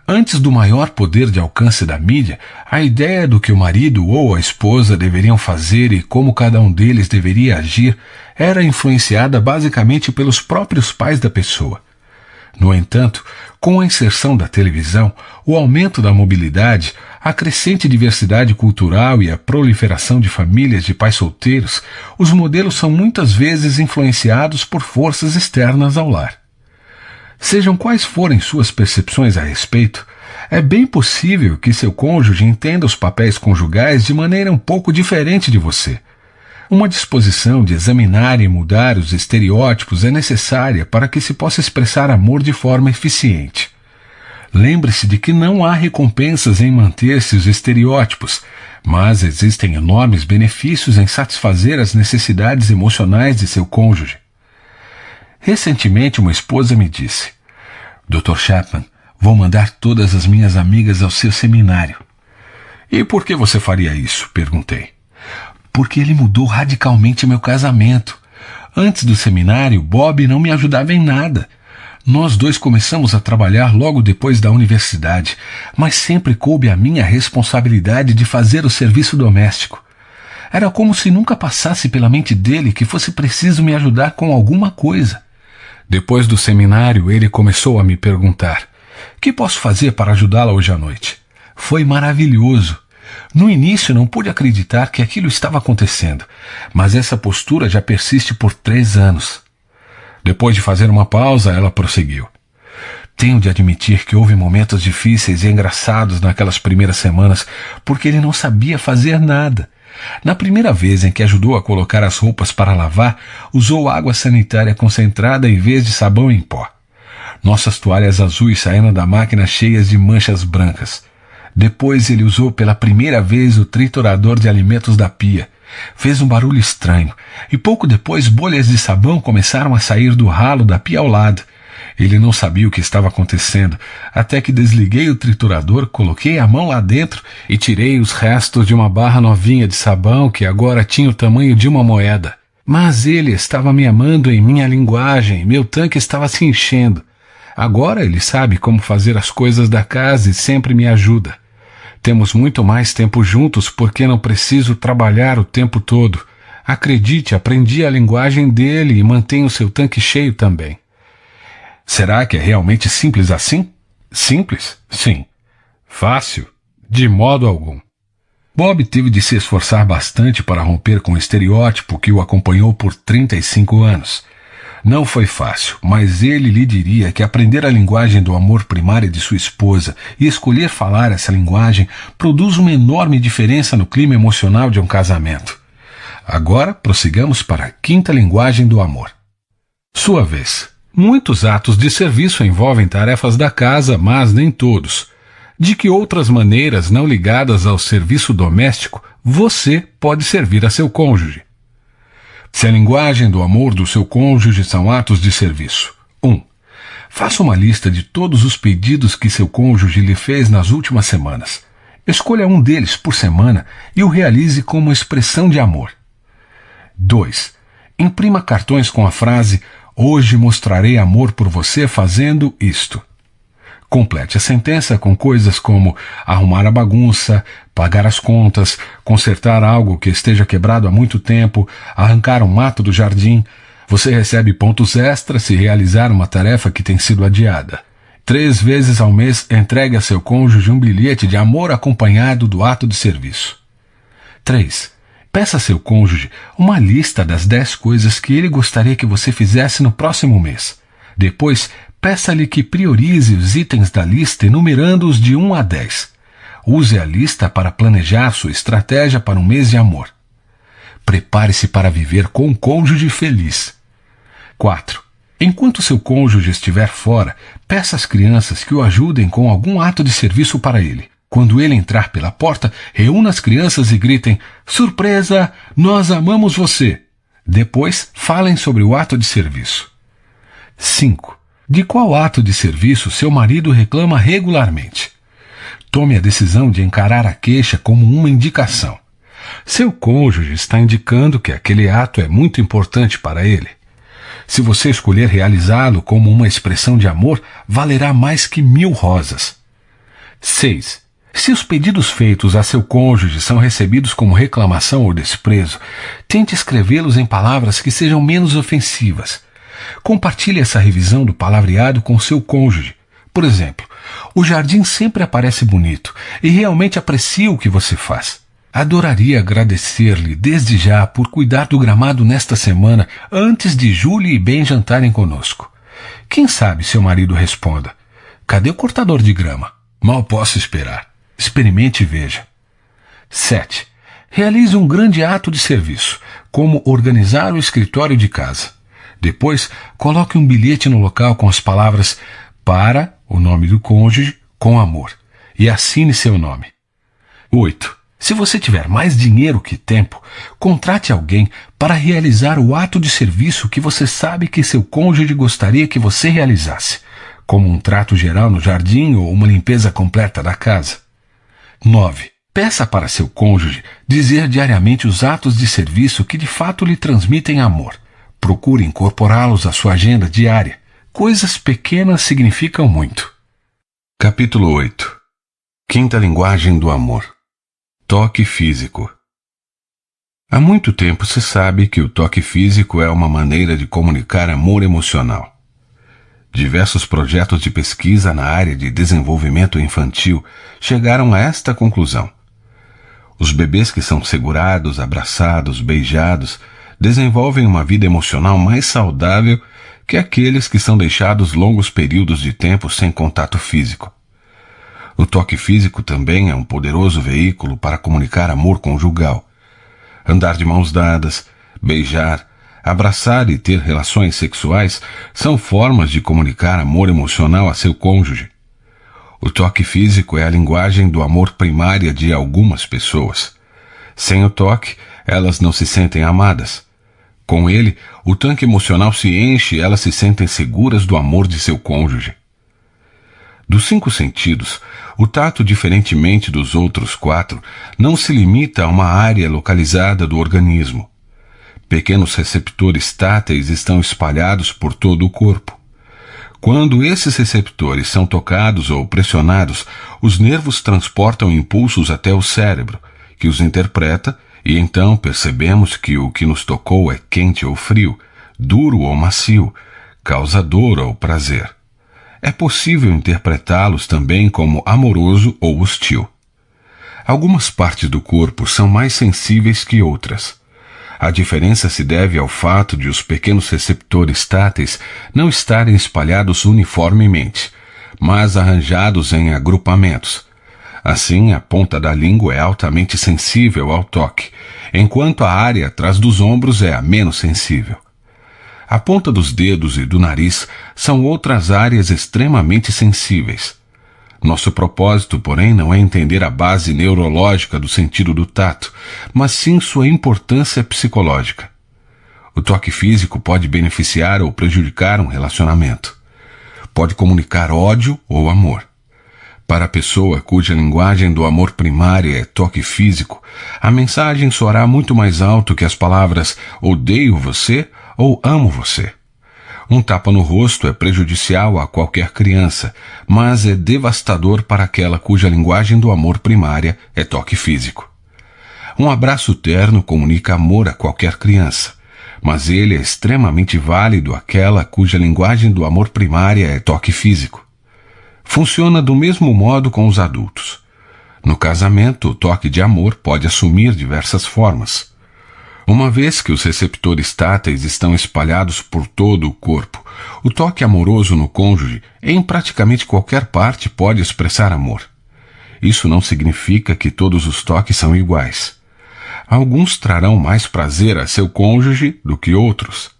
Antes do maior poder de alcance da mídia, a ideia do que o marido ou a esposa deveriam fazer e como cada um deles deveria agir era influenciada basicamente pelos próprios pais da pessoa. No entanto, com a inserção da televisão, o aumento da mobilidade, a crescente diversidade cultural e a proliferação de famílias de pais solteiros, os modelos são muitas vezes influenciados por forças externas ao lar. Sejam quais forem suas percepções a respeito, é bem possível que seu cônjuge entenda os papéis conjugais de maneira um pouco diferente de você. Uma disposição de examinar e mudar os estereótipos é necessária para que se possa expressar amor de forma eficiente. Lembre-se de que não há recompensas em manter-se os estereótipos, mas existem enormes benefícios em satisfazer as necessidades emocionais de seu cônjuge. Recentemente, uma esposa me disse: Dr. Chapman, vou mandar todas as minhas amigas ao seu seminário. E por que você faria isso? Perguntei. Porque ele mudou radicalmente meu casamento. Antes do seminário, Bob não me ajudava em nada. Nós dois começamos a trabalhar logo depois da universidade, mas sempre coube a mim a responsabilidade de fazer o serviço doméstico. Era como se nunca passasse pela mente dele que fosse preciso me ajudar com alguma coisa. Depois do seminário, ele começou a me perguntar: que posso fazer para ajudá-la hoje à noite? Foi maravilhoso. No início não pude acreditar que aquilo estava acontecendo, mas essa postura já persiste por 3 anos. Depois de fazer uma pausa, ela prosseguiu: tenho de admitir que houve momentos difíceis e engraçados naquelas primeiras semanas, porque ele não sabia fazer nada. Na primeira vez em que ajudou a colocar as roupas para lavar, usou água sanitária concentrada em vez de sabão em pó. Nossas toalhas azuis saíram da máquina cheias de manchas brancas. Depois ele usou pela primeira vez o triturador de alimentos da pia. Fez um barulho estranho, e pouco depois bolhas de sabão começaram a sair do ralo da pia ao lado. Ele não sabia o que estava acontecendo, até que desliguei o triturador, coloquei a mão lá dentro e tirei os restos de uma barra novinha de sabão que agora tinha o tamanho de uma moeda. Mas ele estava me amando em minha linguagem, meu tanque estava se enchendo. Agora ele sabe como fazer as coisas da casa e sempre me ajuda. Temos muito mais tempo juntos porque não preciso trabalhar o tempo todo. Acredite, aprendi a linguagem dele e mantenho seu tanque cheio também. Será que é realmente simples assim? Simples? Sim. Fácil? De modo algum. Bob teve de se esforçar bastante para romper com o estereótipo que o acompanhou por 35 anos. Não foi fácil, mas ele lhe diria que aprender a linguagem do amor primária de sua esposa e escolher falar essa linguagem produz uma enorme diferença no clima emocional de um casamento. Agora prossigamos para a quinta linguagem do amor. Sua vez. Muitos atos de serviço envolvem tarefas da casa, mas nem todos. De que outras maneiras não ligadas ao serviço doméstico você pode servir a seu cônjuge? Se a linguagem do amor do seu cônjuge são atos de serviço. 1. Faça uma lista de todos os pedidos que seu cônjuge lhe fez nas últimas semanas. Escolha um deles por semana e o realize como expressão de amor. 2. Imprima cartões com a frase "Hoje mostrarei amor por você fazendo isto". Complete a sentença com coisas como arrumar a bagunça, pagar as contas, consertar algo que esteja quebrado há muito tempo, arrancar um mato do jardim. Você recebe pontos extras se realizar uma tarefa que tem sido adiada. 3 vezes ao mês, entregue a seu cônjuge um bilhete de amor acompanhado do ato de serviço. 3. Peça a seu cônjuge uma lista das 10 coisas que ele gostaria que você fizesse no próximo mês. Depois, peça-lhe que priorize os itens da lista enumerando-os de 1 a 10. Use a lista para planejar sua estratégia para um mês de amor. Prepare-se para viver com um cônjuge feliz. 4. Enquanto seu cônjuge estiver fora, peça às crianças que o ajudem com algum ato de serviço para ele. Quando ele entrar pela porta, reúna as crianças e gritem: "Surpresa! Nós amamos você!" Depois, falem sobre o ato de serviço. 5. De qual ato de serviço seu marido reclama regularmente? Tome a decisão de encarar a queixa como uma indicação. Seu cônjuge está indicando que aquele ato é muito importante para ele. Se você escolher realizá-lo como uma expressão de amor, valerá mais que 1000 rosas. 6. Se os pedidos feitos a seu cônjuge são recebidos como reclamação ou desprezo, tente escrevê-los em palavras que sejam menos ofensivas. Compartilhe essa revisão do palavreado com seu cônjuge. Por exemplo, o jardim sempre aparece bonito e realmente aprecio o que você faz. Adoraria agradecer-lhe desde já por cuidar do gramado nesta semana antes de Julie e Ben jantarem conosco. Quem sabe seu marido responda: "Cadê o cortador de grama? Mal posso esperar." Experimente e veja. 7. Realize um grande ato de serviço, como organizar o escritório de casa. Depois, coloque um bilhete no local com as palavras "para", o nome do cônjuge, com amor, e assine seu nome. 8. Se você tiver mais dinheiro que tempo, contrate alguém para realizar o ato de serviço que você sabe que seu cônjuge gostaria que você realizasse, como um trato geral no jardim ou uma limpeza completa da casa. 9. Peça para seu cônjuge dizer diariamente os atos de serviço que de fato lhe transmitem amor. Procure incorporá-los à sua agenda diária. Coisas pequenas significam muito. Capítulo 8. Quinta linguagem do amor. Toque físico. Há muito tempo se sabe que o toque físico é uma maneira de comunicar amor emocional. Diversos projetos de pesquisa na área de desenvolvimento infantil chegaram a esta conclusão. Os bebês que são segurados, abraçados, beijados, desenvolvem uma vida emocional mais saudável que aqueles que são deixados longos períodos de tempo sem contato físico. O toque físico também é um poderoso veículo para comunicar amor conjugal. Andar de mãos dadas, beijar, abraçar e ter relações sexuais são formas de comunicar amor emocional a seu cônjuge. O toque físico é a linguagem do amor primária de algumas pessoas. Sem o toque, elas não se sentem amadas. Com ele, o tanque emocional se enche e elas se sentem seguras do amor de seu cônjuge. Dos 5 sentidos, o tato, diferentemente dos outros 4, não se limita a uma área localizada do organismo. Pequenos receptores táteis estão espalhados por todo o corpo. Quando esses receptores são tocados ou pressionados, os nervos transportam impulsos até o cérebro, que os interpreta, e então percebemos que o que nos tocou é quente ou frio, duro ou macio, causador ou prazer. É possível interpretá-los também como amoroso ou hostil. Algumas partes do corpo são mais sensíveis que outras. A diferença se deve ao fato de os pequenos receptores táteis não estarem espalhados uniformemente, mas arranjados em agrupamentos. Assim, a ponta da língua é altamente sensível ao toque, enquanto a área atrás dos ombros é a menos sensível. A ponta dos dedos e do nariz são outras áreas extremamente sensíveis. Nosso propósito, porém, não é entender a base neurológica do sentido do tato, mas sim sua importância psicológica. O toque físico pode beneficiar ou prejudicar um relacionamento. Pode comunicar ódio ou amor. Para a pessoa cuja linguagem do amor primária é toque físico, a mensagem soará muito mais alto que as palavras odeio você ou amo você. Um tapa no rosto é prejudicial a qualquer criança, mas é devastador para aquela cuja linguagem do amor primária é toque físico. Um abraço terno comunica amor a qualquer criança, mas ele é extremamente válido àquela cuja linguagem do amor primária é toque físico. Funciona do mesmo modo com os adultos. No casamento, o toque de amor pode assumir diversas formas. Uma vez que os receptores táteis estão espalhados por todo o corpo, o toque amoroso no cônjuge, em praticamente qualquer parte, pode expressar amor. Isso não significa que todos os toques são iguais. Alguns trarão mais prazer a seu cônjuge do que outros.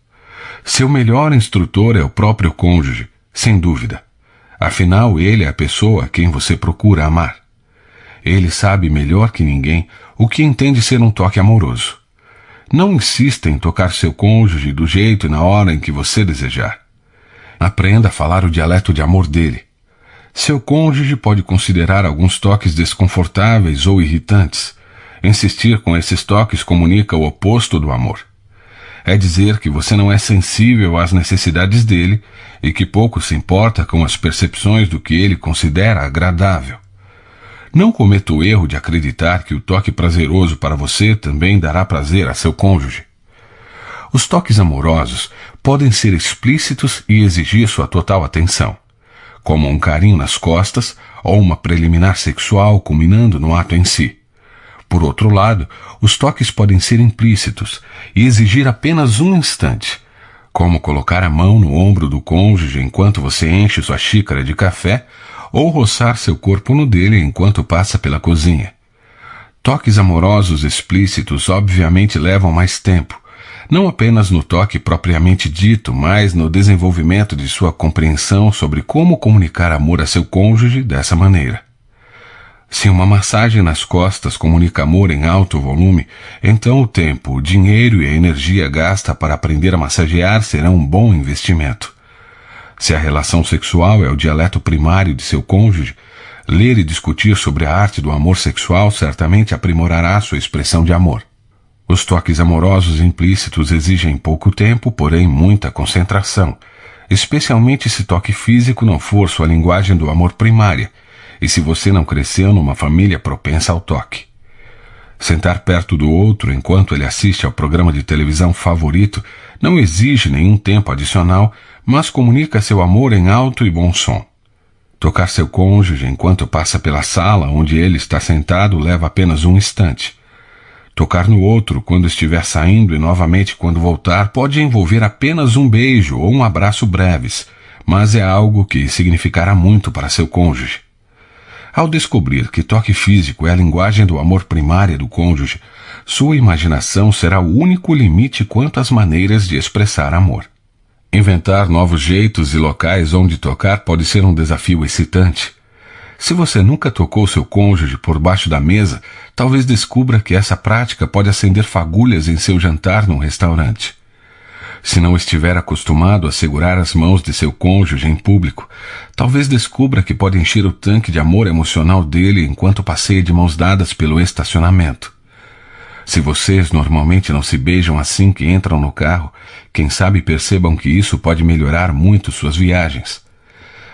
Seu melhor instrutor é o próprio cônjuge, sem dúvida. Afinal, ele é a pessoa a quem você procura amar. Ele sabe melhor que ninguém o que entende ser um toque amoroso. Não insista em tocar seu cônjuge do jeito e na hora em que você desejar. Aprenda a falar o dialeto de amor dele. Seu cônjuge pode considerar alguns toques desconfortáveis ou irritantes. Insistir com esses toques comunica o oposto do amor. É dizer que você não é sensível às necessidades dele e que pouco se importa com as percepções do que ele considera agradável. Não cometa o erro de acreditar que o toque prazeroso para você também dará prazer a seu cônjuge. Os toques amorosos podem ser explícitos e exigir sua total atenção, como um carinho nas costas ou uma preliminar sexual culminando no ato em si. Por outro lado, os toques podem ser implícitos e exigir apenas um instante, como colocar a mão no ombro do cônjuge enquanto você enche sua xícara de café ou roçar seu corpo no dele enquanto passa pela cozinha. Toques amorosos explícitos obviamente levam mais tempo, não apenas no toque propriamente dito, mas no desenvolvimento de sua compreensão sobre como comunicar amor a seu cônjuge dessa maneira. Se uma massagem nas costas comunica amor em alto volume, então o tempo, o dinheiro e a energia gasta para aprender a massagear serão um bom investimento. Se a relação sexual é o dialeto primário de seu cônjuge, ler e discutir sobre a arte do amor sexual certamente aprimorará sua expressão de amor. Os toques amorosos implícitos exigem pouco tempo, porém muita concentração, especialmente se toque físico não for sua linguagem do amor primária, e se você não cresceu numa família propensa ao toque. Sentar perto do outro enquanto ele assiste ao programa de televisão favorito não exige nenhum tempo adicional, mas comunica seu amor em alto e bom som. Tocar seu cônjuge enquanto passa pela sala onde ele está sentado leva apenas um instante. Tocar no outro quando estiver saindo e novamente quando voltar pode envolver apenas um beijo ou um abraço breves, mas é algo que significará muito para seu cônjuge. Ao descobrir que toque físico é a linguagem do amor primária do cônjuge, sua imaginação será o único limite quanto às maneiras de expressar amor. Inventar novos jeitos e locais onde tocar pode ser um desafio excitante. Se você nunca tocou seu cônjuge por baixo da mesa, talvez descubra que essa prática pode acender fagulhas em seu jantar num restaurante. Se não estiver acostumado a segurar as mãos de seu cônjuge em público, talvez descubra que pode encher o tanque de amor emocional dele enquanto passeia de mãos dadas pelo estacionamento. Se vocês normalmente não se beijam assim que entram no carro, quem sabe percebam que isso pode melhorar muito suas viagens.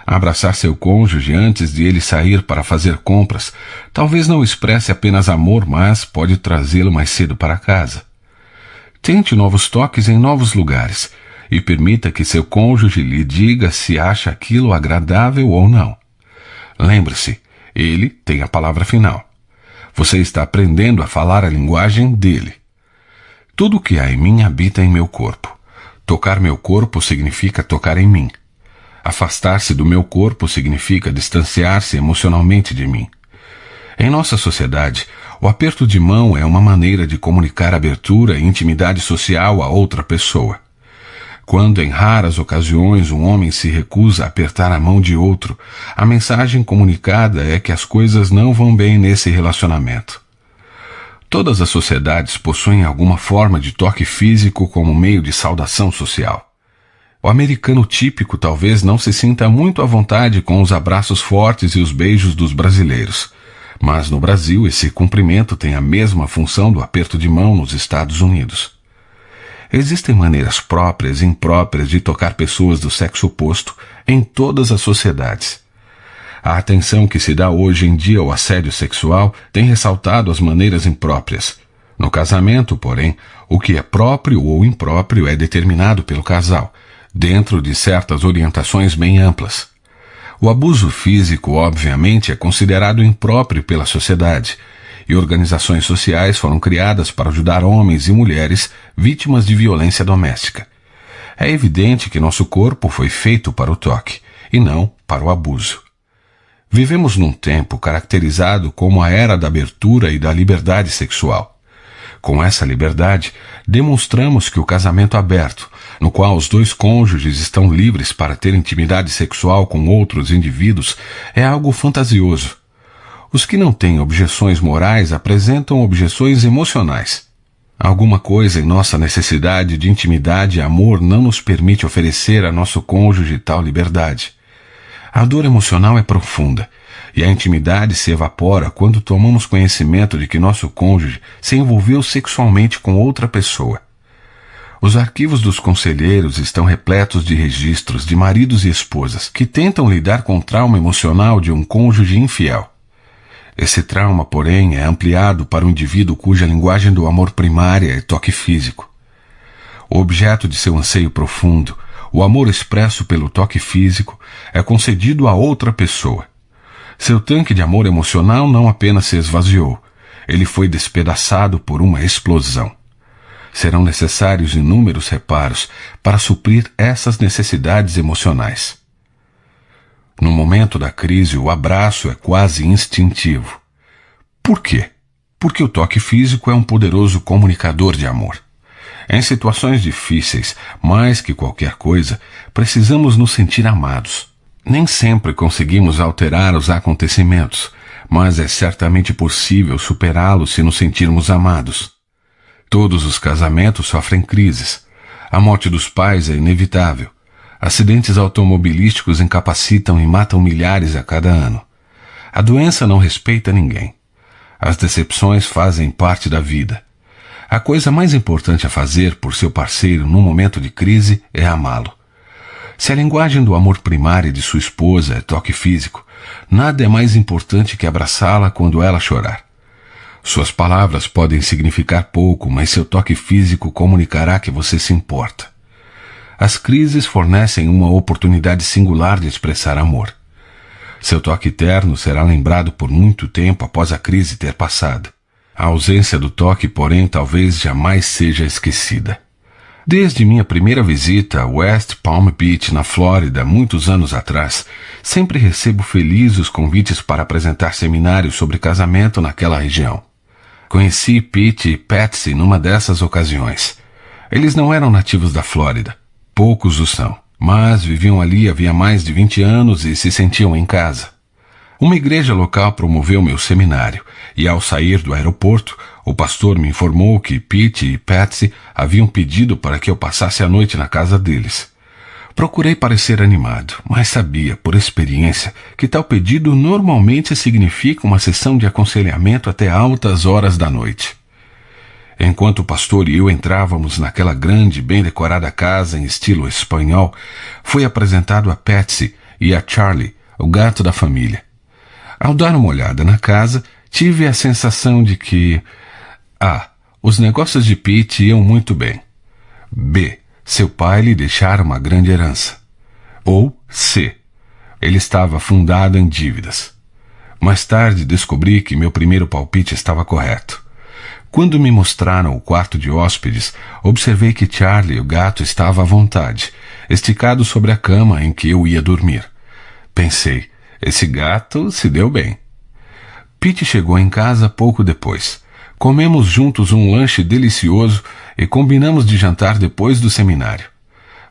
Abraçar seu cônjuge antes de ele sair para fazer compras talvez não expresse apenas amor, mas pode trazê-lo mais cedo para casa. Tente novos toques em novos lugares e permita que seu cônjuge lhe diga se acha aquilo agradável ou não. Lembre-se, ele tem a palavra final. Você está aprendendo a falar a linguagem dele. Tudo o que há em mim habita em meu corpo. Tocar meu corpo significa tocar em mim. Afastar-se do meu corpo significa distanciar-se emocionalmente de mim. Em nossa sociedade, o aperto de mão é uma maneira de comunicar abertura e intimidade social a outra pessoa. Quando, em raras ocasiões, um homem se recusa a apertar a mão de outro, a mensagem comunicada é que as coisas não vão bem nesse relacionamento. Todas as sociedades possuem alguma forma de toque físico como meio de saudação social. O americano típico talvez não se sinta muito à vontade com os abraços fortes e os beijos dos brasileiros, mas no Brasil esse cumprimento tem a mesma função do aperto de mão nos Estados Unidos. Existem maneiras próprias e impróprias de tocar pessoas do sexo oposto em todas as sociedades. A atenção que se dá hoje em dia ao assédio sexual tem ressaltado as maneiras impróprias. No casamento, porém, o que é próprio ou impróprio é determinado pelo casal, dentro de certas orientações bem amplas. O abuso físico, obviamente, é considerado impróprio pela sociedade, e organizações sociais foram criadas para ajudar homens e mulheres vítimas de violência doméstica. É evidente que nosso corpo foi feito para o toque, e não para o abuso. Vivemos num tempo caracterizado como a era da abertura e da liberdade sexual. Com essa liberdade, demonstramos que o casamento aberto, no qual os dois cônjuges estão livres para ter intimidade sexual com outros indivíduos, é algo fantasioso. Os que não têm objeções morais apresentam objeções emocionais. Alguma coisa em nossa necessidade de intimidade e amor não nos permite oferecer a nosso cônjuge tal liberdade. A dor emocional é profunda, e a intimidade se evapora quando tomamos conhecimento de que nosso cônjuge se envolveu sexualmente com outra pessoa. Os arquivos dos conselheiros estão repletos de registros de maridos e esposas que tentam lidar com o trauma emocional de um cônjuge infiel. Esse trauma, porém, é ampliado para um indivíduo cuja linguagem do amor primária é toque físico. O objeto de seu anseio profundo, o amor expresso pelo toque físico, é concedido a outra pessoa. Seu tanque de amor emocional não apenas se esvaziou, ele foi despedaçado por uma explosão. Serão necessários inúmeros reparos para suprir essas necessidades emocionais. No momento da crise, o abraço é quase instintivo. Por quê? Porque o toque físico é um poderoso comunicador de amor. Em situações difíceis, mais que qualquer coisa, precisamos nos sentir amados. Nem sempre conseguimos alterar os acontecimentos, mas é certamente possível superá-los se nos sentirmos amados. Todos os casamentos sofrem crises. A morte dos pais é inevitável. Acidentes automobilísticos incapacitam e matam milhares a cada ano. A doença não respeita ninguém. As decepções fazem parte da vida. A coisa mais importante a fazer por seu parceiro num momento de crise é amá-lo. Se a linguagem do amor primário de sua esposa é toque físico, nada é mais importante que abraçá-la quando ela chorar. Suas palavras podem significar pouco, mas seu toque físico comunicará que você se importa. As crises fornecem uma oportunidade singular de expressar amor. Seu toque terno será lembrado por muito tempo após a crise ter passado. A ausência do toque, porém, talvez jamais seja esquecida. Desde minha primeira visita a West Palm Beach, na Flórida, muitos anos atrás, sempre recebo feliz os convites para apresentar seminários sobre casamento naquela região. Conheci Pete e Patsy numa dessas ocasiões. Eles não eram nativos da Flórida. Poucos o são, mas viviam ali havia mais de 20 anos e se sentiam em casa. Uma igreja local promoveu meu seminário, e ao sair do aeroporto, o pastor me informou que Pete e Patsy haviam pedido para que eu passasse a noite na casa deles. Procurei parecer animado, mas sabia, por experiência, que tal pedido normalmente significa uma sessão de aconselhamento até altas horas da noite. Enquanto o pastor e eu entrávamos naquela grande, bem decorada casa em estilo espanhol, foi apresentado a Patsy e a Charlie, o gato da família. Ao dar uma olhada na casa, tive a sensação de que A. Os negócios de Pete iam muito bem. B. Seu pai lhe deixara uma grande herança. Ou C. Ele estava afundado em dívidas. Mais tarde descobri que meu primeiro palpite estava correto. Quando me mostraram o quarto de hóspedes, observei que Charlie, o gato, estava à vontade, esticado sobre a cama em que eu ia dormir. Pensei, esse gato se deu bem. Pete chegou em casa pouco depois. Comemos juntos um lanche delicioso e combinamos de jantar depois do seminário.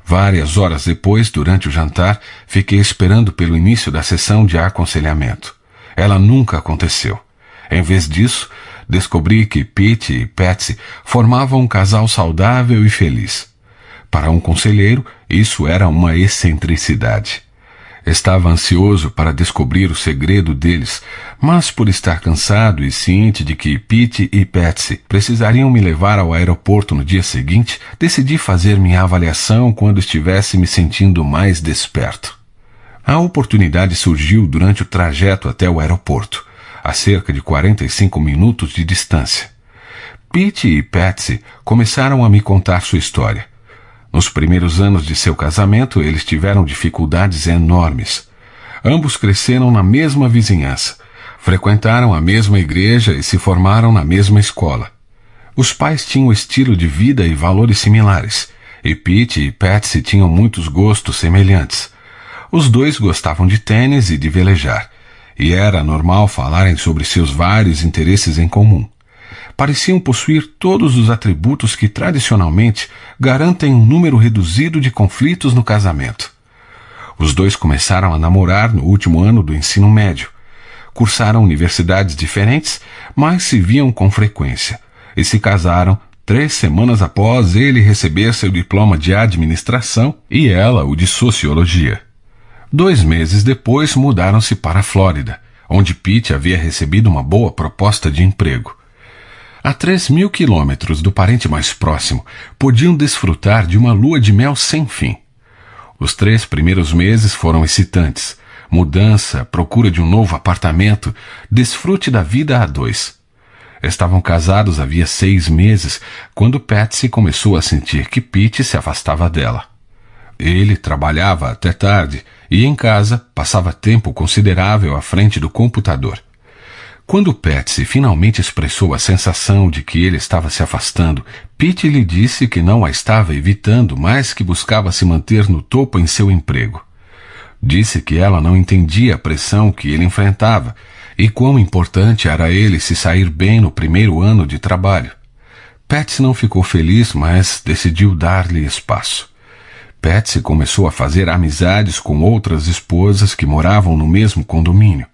Várias horas depois, durante o jantar, fiquei esperando pelo início da sessão de aconselhamento. Ela nunca aconteceu. Em vez disso, descobri que Pete e Patsy formavam um casal saudável e feliz. Para um conselheiro, isso era uma excentricidade. Estava ansioso para descobrir o segredo deles, mas por estar cansado e ciente de que Pete e Patsy precisariam me levar ao aeroporto no dia seguinte, decidi fazer minha avaliação quando estivesse me sentindo mais desperto. A oportunidade surgiu durante o trajeto até o aeroporto, a cerca de 45 minutos de distância. Pete e Patsy começaram a me contar sua história. Nos primeiros anos de seu casamento, eles tiveram dificuldades enormes. Ambos cresceram na mesma vizinhança, frequentaram a mesma igreja e se formaram na mesma escola. Os pais tinham estilo de vida e valores similares, e Pete e Patsy tinham muitos gostos semelhantes. Os dois gostavam de tênis e de velejar, e era normal falarem sobre seus vários interesses em comum. Pareciam possuir todos os atributos que tradicionalmente garantem um número reduzido de conflitos no casamento. Os dois começaram a namorar no último ano do ensino médio. Cursaram universidades diferentes, mas se viam com frequência, e se casaram 3 semanas após ele receber seu diploma de administração e ela o de sociologia. 2 meses depois mudaram-se para a Flórida, onde Pete havia recebido uma boa proposta de emprego. A 3.000 quilômetros do parente mais próximo, podiam desfrutar de uma lua de mel sem fim. Os 3 primeiros meses foram excitantes. Mudança, procura de um novo apartamento, desfrute da vida a 2. Estavam casados havia 6 meses, quando Patsy começou a sentir que Pete se afastava dela. Ele trabalhava até tarde e, em casa, passava tempo considerável à frente do computador. Quando Patsy finalmente expressou a sensação de que ele estava se afastando, Pete lhe disse que não a estava evitando, mas que buscava se manter no topo em seu emprego. Disse que ela não entendia a pressão que ele enfrentava e quão importante era ele se sair bem no primeiro ano de trabalho. Patsy não ficou feliz, mas decidiu dar-lhe espaço. Patsy começou a fazer amizades com outras esposas que moravam no mesmo condomínio.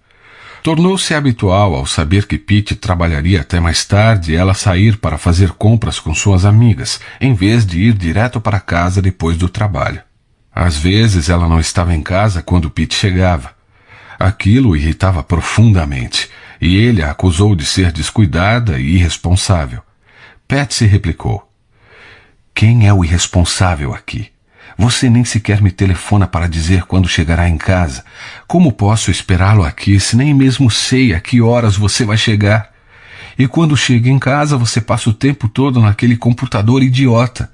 Tornou-se habitual ao saber que Pete trabalharia até mais tarde ela sair para fazer compras com suas amigas, em vez de ir direto para casa depois do trabalho. Às vezes ela não estava em casa quando Pete chegava. Aquilo o irritava profundamente, e ele a acusou de ser descuidada e irresponsável. Patsy replicou: "Quem é o irresponsável aqui? Você nem sequer me telefona para dizer quando chegará em casa. Como posso esperá-lo aqui se nem mesmo sei a que horas você vai chegar? E quando chega em casa, você passa o tempo todo naquele computador idiota.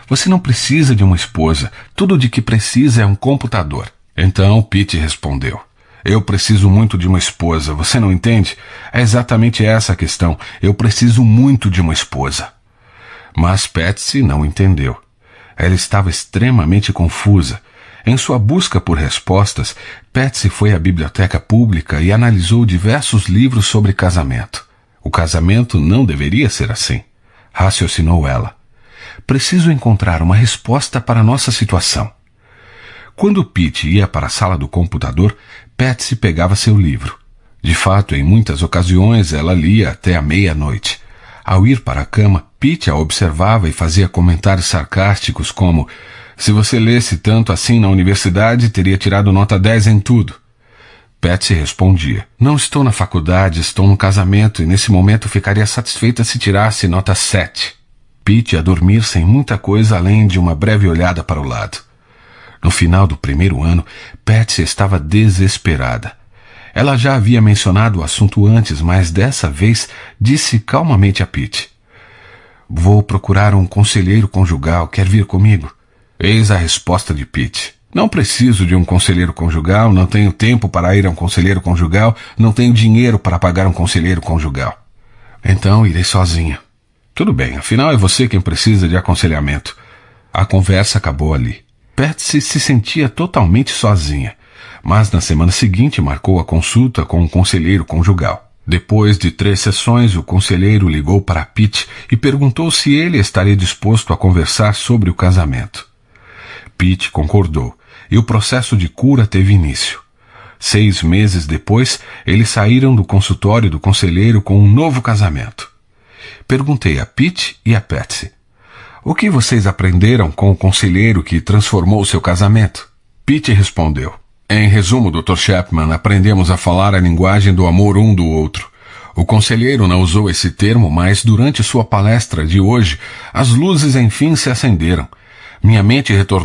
Você não precisa de uma esposa. Tudo de que precisa é um computador." Então Pete respondeu: "Eu preciso muito de uma esposa, você não entende? É exatamente essa a questão. Eu preciso muito de uma esposa." Mas Patsy não entendeu. Ela estava extremamente confusa. Em sua busca por respostas, Patsy foi à biblioteca pública e analisou diversos livros sobre casamento. O casamento não deveria ser assim, raciocinou ela. Preciso encontrar uma resposta para nossa situação. Quando Pete ia para a sala do computador, Patsy pegava seu livro. De fato, em muitas ocasiões, ela lia até a meia-noite. Ao ir para a cama, Pete a observava e fazia comentários sarcásticos como: "Se você lesse tanto assim na universidade, teria tirado nota 10 em tudo." Patsy respondia: "Não estou na faculdade, estou no casamento e nesse momento ficaria satisfeita se tirasse nota 7. Pete a dormir sem muita coisa além de uma breve olhada para o lado. No final do primeiro ano, Patsy estava desesperada. Ela já havia mencionado o assunto antes, mas dessa vez disse calmamente a Pete: "Vou procurar um conselheiro conjugal, quer vir comigo?" Eis a resposta de Pete: "Não preciso de um conselheiro conjugal, não tenho tempo para ir a um conselheiro conjugal, não tenho dinheiro para pagar um conselheiro conjugal. Então irei sozinha." "Tudo bem, afinal é você quem precisa de aconselhamento." A conversa acabou ali. Patsy se sentia totalmente sozinha, mas na semana seguinte marcou a consulta com um conselheiro conjugal. Depois de 3 sessões, o conselheiro ligou para Pete e perguntou se ele estaria disposto a conversar sobre o casamento. Pete concordou, e o processo de cura teve início. 6 meses depois, eles saíram do consultório do conselheiro com um novo casamento. Perguntei a Pete e a Patsy: o que vocês aprenderam com o conselheiro que transformou seu casamento? Pete respondeu: em resumo, Dr. Chapman, aprendemos a falar a linguagem do amor um do outro. O conselheiro não usou esse termo, mas durante sua palestra de hoje, as luzes enfim se acenderam. Minha mente retornou